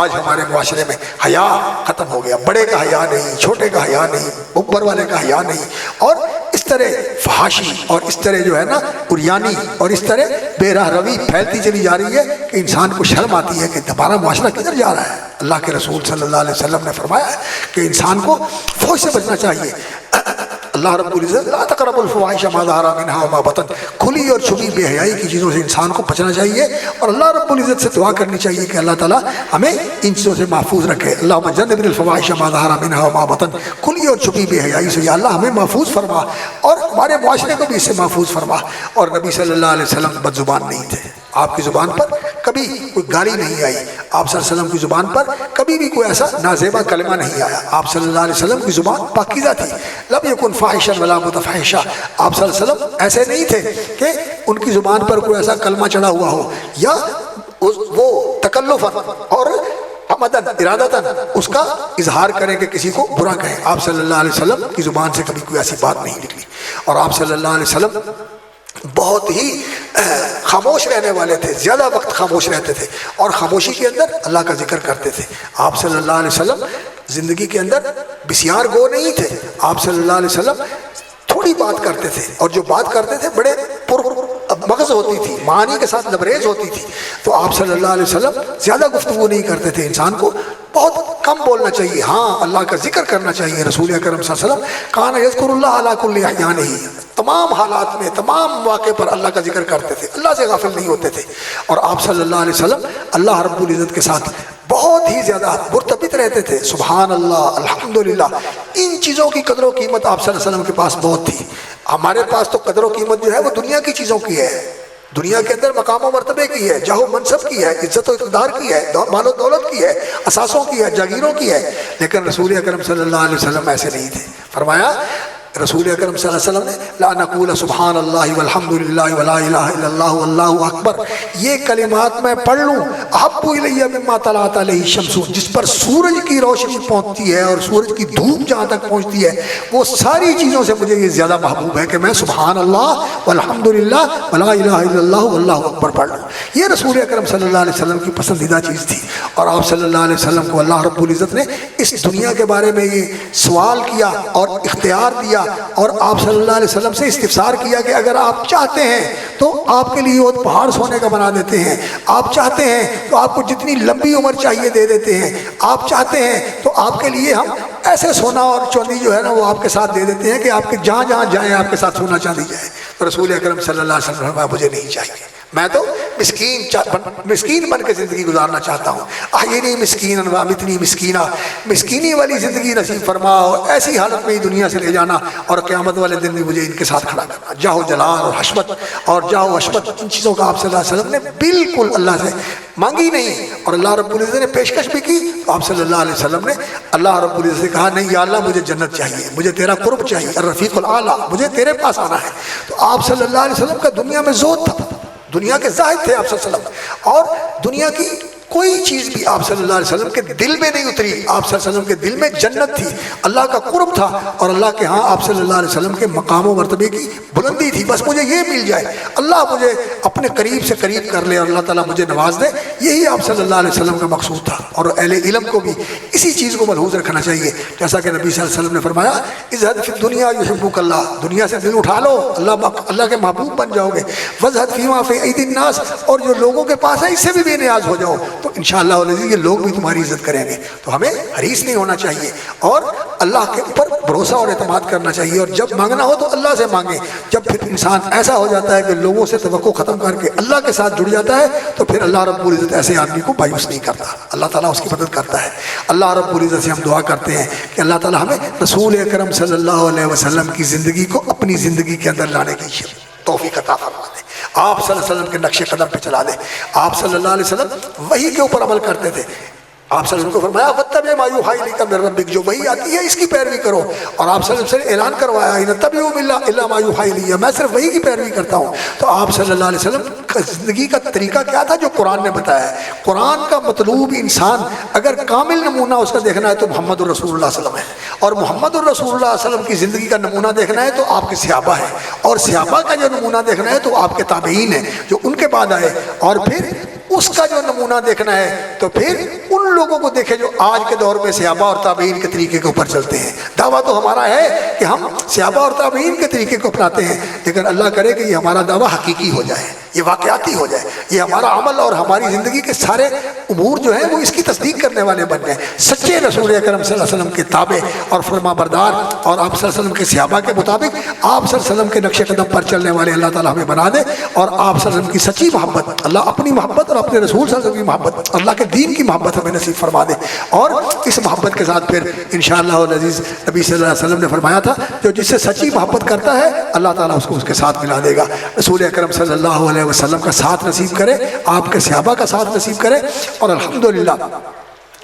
آج ہمارے معاشرے میں حیا ختم ہو گیا, بڑے کا حیا نہیں, چھوٹے کا حیا نہیں, اوپر والے کا حیا نہیں, اور اس طرح فحاشی اور اس طرح جو ہے نا عریانی اور اس طرح بے راہ روی پھیلتی چلی جا رہی ہے کہ انسان کو شرم آتی ہے کہ ہمارا معاشرہ کدھر جا رہا ہے. اللہ کے رسول صلی اللہ علیہ وسلم نے فرمایا ہے کہ انسان کو فحش سے بچنا چاہیے. اللہ رب العزت لا تقربوا الفواحش ما ظهر منها وما بطن، کھلی اور چھپی بے حیائی کی چیزوں سے انسان کو بچنا چاہیے، اور اللہ رب العزت سے دعا کرنی چاہیے کہ اللہ تعالیٰ ہمیں ان چیزوں سے محفوظ رکھے۔ اللہم جنبنا الفواحش ما ظهر منها وما بطن، کھلی اور چھپی بے حیائی سے یا اللہ ہمیں محفوظ فرما، اور ہمارے معاشرے کو بھی اس سے محفوظ فرما۔ اور نبی صلی اللہ علیہ وسلم بد زبان نہیں تھے، آپ کی زبان پر کبھی کوئی گالی نہیں آئی، آپ صلی اللہ علیہ وسلم کی زبان پر کبھی بھی کوئی ایسا نازیبا کلمہ نہیں آیا، آپ صلی اللہ علیہ وسلم کی زبان پاکیزہ تھی۔ لم یکن فاحشا ولا متفحشا، آپ صلی اللہ علیہ وسلم ایسے نہیں تھے کہ ان کی زبان پر کوئی ایسا کلمہ چڑھا ہوا ہو یا وہ تکلفا اور عمدن ارادتاً اس کا اظہار کریں کہ کسی کو برا کہیں۔ آپ صلی اللہ علیہ وسلم کی زبان سے کبھی کوئی ایسی بات نہیں نکلی، اور آپ صلی اللہ علیہ وسلم بہت ہی خاموش رہنے والے تھے، زیادہ وقت خاموش رہتے تھے، اور خاموشی کے اندر اللہ کا ذکر کرتے تھے۔ آپ صلی اللہ علیہ وسلم زندگی کے اندر بسیار گو نہیں تھے، آپ صلی اللہ علیہ وسلم تھوڑی بات کرتے تھے، اور جو بات کرتے تھے بڑے مغز ہوتی تھی، معانی کے ساتھ لبریز ہوتی تھی۔ تو آپ صلی اللہ علیہ وسلم زیادہ گفتگو نہیں کرتے تھے، انسان کو بہت کم بولنا چاہیے، ہاں اللہ کا ذکر کرنا چاہیے۔ رسول اکرم صلی اللہ علیہ وسلم کان یذکر اللہ علی کل احیانہ، تمام حالات میں تمام مواقع پر اللہ کا ذکر کرتے تھے، اللہ سے غافل نہیں ہوتے تے۔ اور آپ صلی اللہ علیہ وسلم اللہ رب العزت کے ساتھ بہت ہی زیادہ مرتبط رہتے تھے، سبحان اللہ، الحمدللہ۔ ان چیزوں کی قدر و قیمت آپ صلی اللہ علیہ وسلم کے پاس بہت تھی۔ ہمارے پاس تو قدر و قیمت جو ہے وہ دنیا کی چیزوں کی ہے، دنیا کے اندر مقام و مرتبے کی ہے، جاہ و منصب کی ہے، عزت و اقتدار کی ہے، مال و دولت کی ہے، اثاثوں کی ہے، جاگیروں کی ہے۔ لیکن رسول اکرم صلی اللہ علیہ وسلم ایسے نہیں تھے۔ فرمایا رسول اکرم صلی اللہ علیہ وسلم نے لا نقول سبحان اللہ والحمد للہ ولا الہ الا اللہ واللہ اکبر، یہ کلمات میں پڑھ لوں احب الیہ مما طلعت علیہ الشمس، جس پر سورج کی روشنی پہنچتی ہے اور سورج کی دھوپ جہاں تک پہنچتی ہے، وہ ساری چیزوں سے مجھے یہ زیادہ محبوب ہے کہ میں سبحان اللہ والحمد للہ ولا الہ الا اللہ واللہ اکبر پڑھ لوں۔ یہ رسول اکرم صلی اللہ علیہ وسلم کی پسندیدہ چیز تھی۔ اور آپ صلی اللہ علیہ وسلم کو اللہ رب العزت نے اس دنیا کے بارے میں یہ سوال کیا اور اختیار دیا، اور آپ صلی اللہ علیہ وسلم سے استفسار کیا کہ اگر آپ چاہتے ہیں تو آپ کے لیے وہ پہاڑ سونے کا بنا دیتے ہیں، آپ چاہتے ہیں تو آپ کو جتنی لمبی عمر چاہیے دے دیتے ہیں، آپ چاہتے ہیں تو آپ کے لیے ہم ایسے سونا اور چاندی جو ہے نا وہ آپ کے ساتھ دے دیتے ہیں کہ آپ کے جہاں جہاں جائیں آپ کے ساتھ سونا چاندی جائے۔ تو رسول اکرم صلی اللہ علیہ وسلم مجھے نہیں چاہیے، میں تو مسکین بن کے زندگی گزارنا چاہتا ہوں۔ احیینی مسکینا وامیتنی مسکینا، مسکینی والی زندگی نصیب فرما، اور ایسی حالت میں ہی دنیا سے لے جانا، اور قیامت والے دن بھی مجھے ان کے ساتھ کھڑا کرنا۔ جاہ و جلال اور حشمت اور جاہ و حشمت، ان چیزوں کا آپ صلی اللہ علیہ وسلم نے بالکل اللہ سے مانگی نہیں، اور اللہ رب العزت نے پیشکش بھی کی تو آپ صلی اللہ علیہ وسلم نے اللہ رب العزت سے کہا نہیں یا اللہ مجھے جنت چاہیے، مجھے تیرا قرب چاہیے، الرفیق الاعلیٰ، مجھے تیرے پاس آنا ہے۔ تو آپ صلی اللہ علیہ وسلم کا دنیا میں زہد تھا، دنیا کے زاہد تھے آپ صلی اللہ علیہ وسلم، اور دنیا کی کوئی چیز بھی آپ صلی اللہ علیہ وسلم کے دل میں نہیں اتری۔ آپ صلی اللہ علیہ وسلم کے دل میں جنت تھی، اللہ کا قرب تھا، اور اللہ کے ہاں آپ صلی اللہ علیہ وسلم کے مقام و مرتبے کی بلندی تھی۔ بس مجھے یہ مل جائے، اللہ مجھے اپنے قریب سے قریب کر لے اور اللہ تعالیٰ مجھے نواز دے، یہی آپ صلی اللہ علیہ وسلم کا مقصود تھا۔ اور اہل علم کو بھی اسی چیز کو ملحوظ رکھنا چاہیے، جیسا کہ نبی صلی اللہ علیہ وسلم نے فرمایا اذہب فی الدنیا یحبک اللہ، دنیا سے دل اٹھا لو، اللہ کے محبوب بن جاؤ گے، وازہد فیما فی ایدی الناس، اور جو لوگوں کے پاس ہے اس سے بھی بے نیاز ہو جاؤ، تو انشاءاللہ یہ لوگ بھی تمہاری عزت کریں گے۔ تو ہمیں حریص نہیں ہونا چاہیے، اور اللہ کے اوپر بھروسہ اور اعتماد کرنا چاہیے، اور جب مانگنا ہو تو اللہ سے مانگیں۔ جب پھر انسان ایسا ہو جاتا ہے کہ لوگوں سے توقع ختم کر کے اللہ کے ساتھ جڑ جاتا ہے، تو پھر اللہ رب العزت ایسے آدمی کو مایوس نہیں کرتا، اللہ تعالیٰ اس کی مدد کرتا ہے۔ اللہ رب العزت سے ہم دعا کرتے ہیں کہ اللہ تعالیٰ ہمیں رسول اکرم صلی اللہ علیہ وسلم کی زندگی کو اپنی زندگی کے اندر لانے کی توفیق عطا فرما دے، آپ صلی اللہ علیہ وسلم کے نقش قدم پہ چلا دے۔ آپ صلی اللہ علیہ وسلم وحی کے اوپر عمل کرتے تھے، آپ صلی اللہ علیہ وسلم کو فرمایا وَاتَّبِعْ مَا يُوحَىٰ إِلَيْكَ مِن رَبِّكَ، جو وحی آتی ہے اس کی پیروی کرو، اور آپ صلی اللہ علیہ وسلم نے اعلان کروایا إِنْ أَتَّبِعُ إِلَّا مَا يُوحَىٰ إِلَيَّ، میں صرف وحی کی پیروی کرتا ہوں۔ تو آپ صلی اللہ علیہ وسلم کا زندگی کا طریقہ کیا تھا جو قرآن نے بتایا ہے؟ قرآن کا مطلوب انسان اگر کامل نمونہ اس کا دیکھنا ہے تو محمد الرسول اللہ صلی اللہ علیہ وسلم ہے، اور محمد الرسول اللہ صلی اللہ علیہ وسلم کی زندگی کا نمونہ دیکھنا ہے تو آپ کے صحابہ ہیں، اور صحابہ کا جو نمونہ دیکھنا ہے تو آپ کے تابعین ہیں جو ان کے بعد آئے، اور پھر اس کا جو نمونہ دیکھنا ہے تو پھر ان ان لوگوں کو دیکھیں جو آج کے دور میں صحابہ اور تابعین کے طریقے کے اوپر چلتے ہیں۔ دعویٰ تو ہمارا ہے کہ ہم صحابہ اور تابعین کے طریقے کو اپناتے ہیں، لیکن اللہ کرے کہ یہ ہمارا دعویٰ حقیقی ہو جائے، یہ واقعاتی ہو جائے، یہ ہمارا عمل اور ہماری زندگی کے سارے امور جو ہیں وہ اس کی تصدیق کرنے والے بن جائیں، سچے رسول اکرم صلی اللہ علیہ وسلم کے تابع اور فرما بردار، اور آپ صلی اللہ علیہ وسلم کے صحابہ کے مطابق آپ صلی اللہ علیہ وسلم کے نقش قدم پر چلنے والے اللہ تعالیٰ ہمیں بنا دے، اور آپ صلی اللہ علیہ وسلم کی سچی محبت، اللہ اپنی محبت اور اپنے رسول صلی اللہ علیہ وسلم کی محبت، اللہ کے دین کی محبت ہمیں نصیب فرما دے، اور اس محبت کے ساتھ پھر انشاءاللہ العزیز نبی صلی اللہ علیہ وسلم نے فرمایا تھا جو جس سے سچی محبت کرتا ہے اللہ تعالیٰ اس کو اس کے ساتھ ملا دے گا۔ رسول اکرم صلی اللہ علیہ وسلم کا ساتھ نصیب کرے، آپ کے صحابہ کا ساتھ نصیب کرے، اور الحمدللہ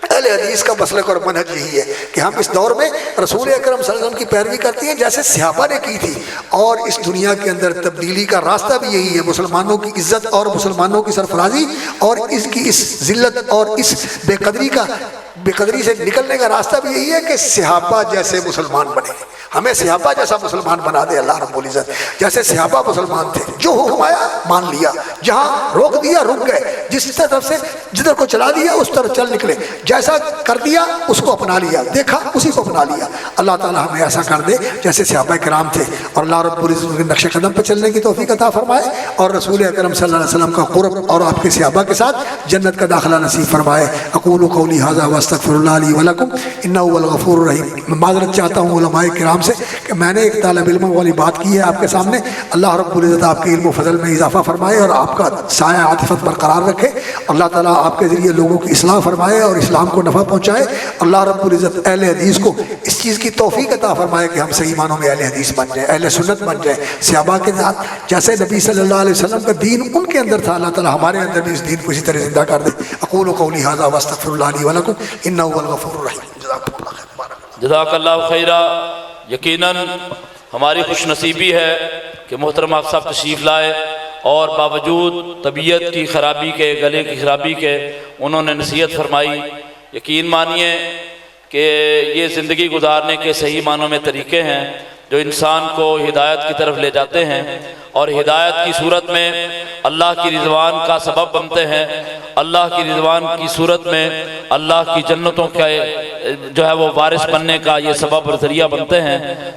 اہل حدیث کا مسلک اور منہج یہی ہے کہ ہم اس دور میں رسول اکرم صلی اللہ علیہ وسلم کی پیروی کرتی ہیں جیسے صحابہ نے کی تھی، اور اس دنیا کے اندر تبدیلی کا راستہ بھی یہی ہے، مسلمانوں کی عزت اور مسلمانوں کی سرفرازی اور اس کی اس ذلت اور اس بے قدری سے نکلنے کا راستہ بھی یہی ہے کہ صحابہ جیسے مسلمان بنے، ہمیں صحابہ جیسا مسلمان بنا دے اللہ رب العزت، جیسے صحابہ مسلمان تھے، جو حکم آیا مان لیا، جہاں روک دیا رک گئے، جس طرف سے جدھر کو چلا دیا اس طرف چل نکلے، جیسا کر دیا اس کو اپنا لیا، دیکھا اسی کو اپنا لیا۔ اللہ تعالیٰ ہمیں ایسا کر دے جیسے صحابہ کرام تھے، اور اللہ رب العزت کے نقش قدم پہ چلنے کی توفیق عطا فرمائے، اور رسول اکرم صلی اللہ علیہ وسلم کا قرب اور آپ کے صحابہ کے ساتھ جنت کا داخلہ نصیب فرمائے۔ اقول قولی ھذا واستغفر اللہ لی ولکم انہ هو الغفور الرحیم۔ میں معذرت چاہتا ہوں علماء کرام سے کہ میں نے ایک طالب علم والی بات کی ہے آپ کے سامنے، اللہ رب العزت آپ کے علم و فضل میں اضافہ فرمائے اور آپ کا سایہ عاطفت برقرار رکھے، اللہ تعالیٰ آپ کے ذریعے لوگوں کی اصلاح فرمائے اور اسلام کو نفع پہنچائے، اللہ رب العزت اہل حدیث کو اس چیز کی توفیق عطا فرمائے کہ ہم صحیح معنوں میں اہل حدیث بن جائیں، اہل سنت بن جائیں، صحابہ کے ساتھ جیسے نبی صلی اللہ علیہ وسلم کا دین ان کے اندر تھا، اللہ تعالیٰ ہمارے اندر بھی اس دین کو اسی طرح زندہ کر دے۔ اقول قولی ھذا واستغفر اللہ لی ولکم انہ هو الغفور الرحیم۔ جزاک اللہ خیرہ۔ یقیناً ہماری خوش نصیبی ہے کہ محترم آپ صاحب تشریف لائے، اور باوجود طبیعت کی خرابی کے، گلے کی خرابی کے، انہوں نے نصیحت فرمائی۔ یقین مانیے کہ یہ زندگی گزارنے کے صحیح معنوں میں طریقے ہیں جو انسان کو ہدایت کی طرف لے جاتے ہیں، اور ہدایت کی صورت میں اللہ کی رضوان کا سبب بنتے ہیں، اللہ کی رضوان کی صورت میں اللہ کی جنتوں کا جو ہے وہ وارث بننے کا یہ سبب اور ذریعہ بنتے ہیں۔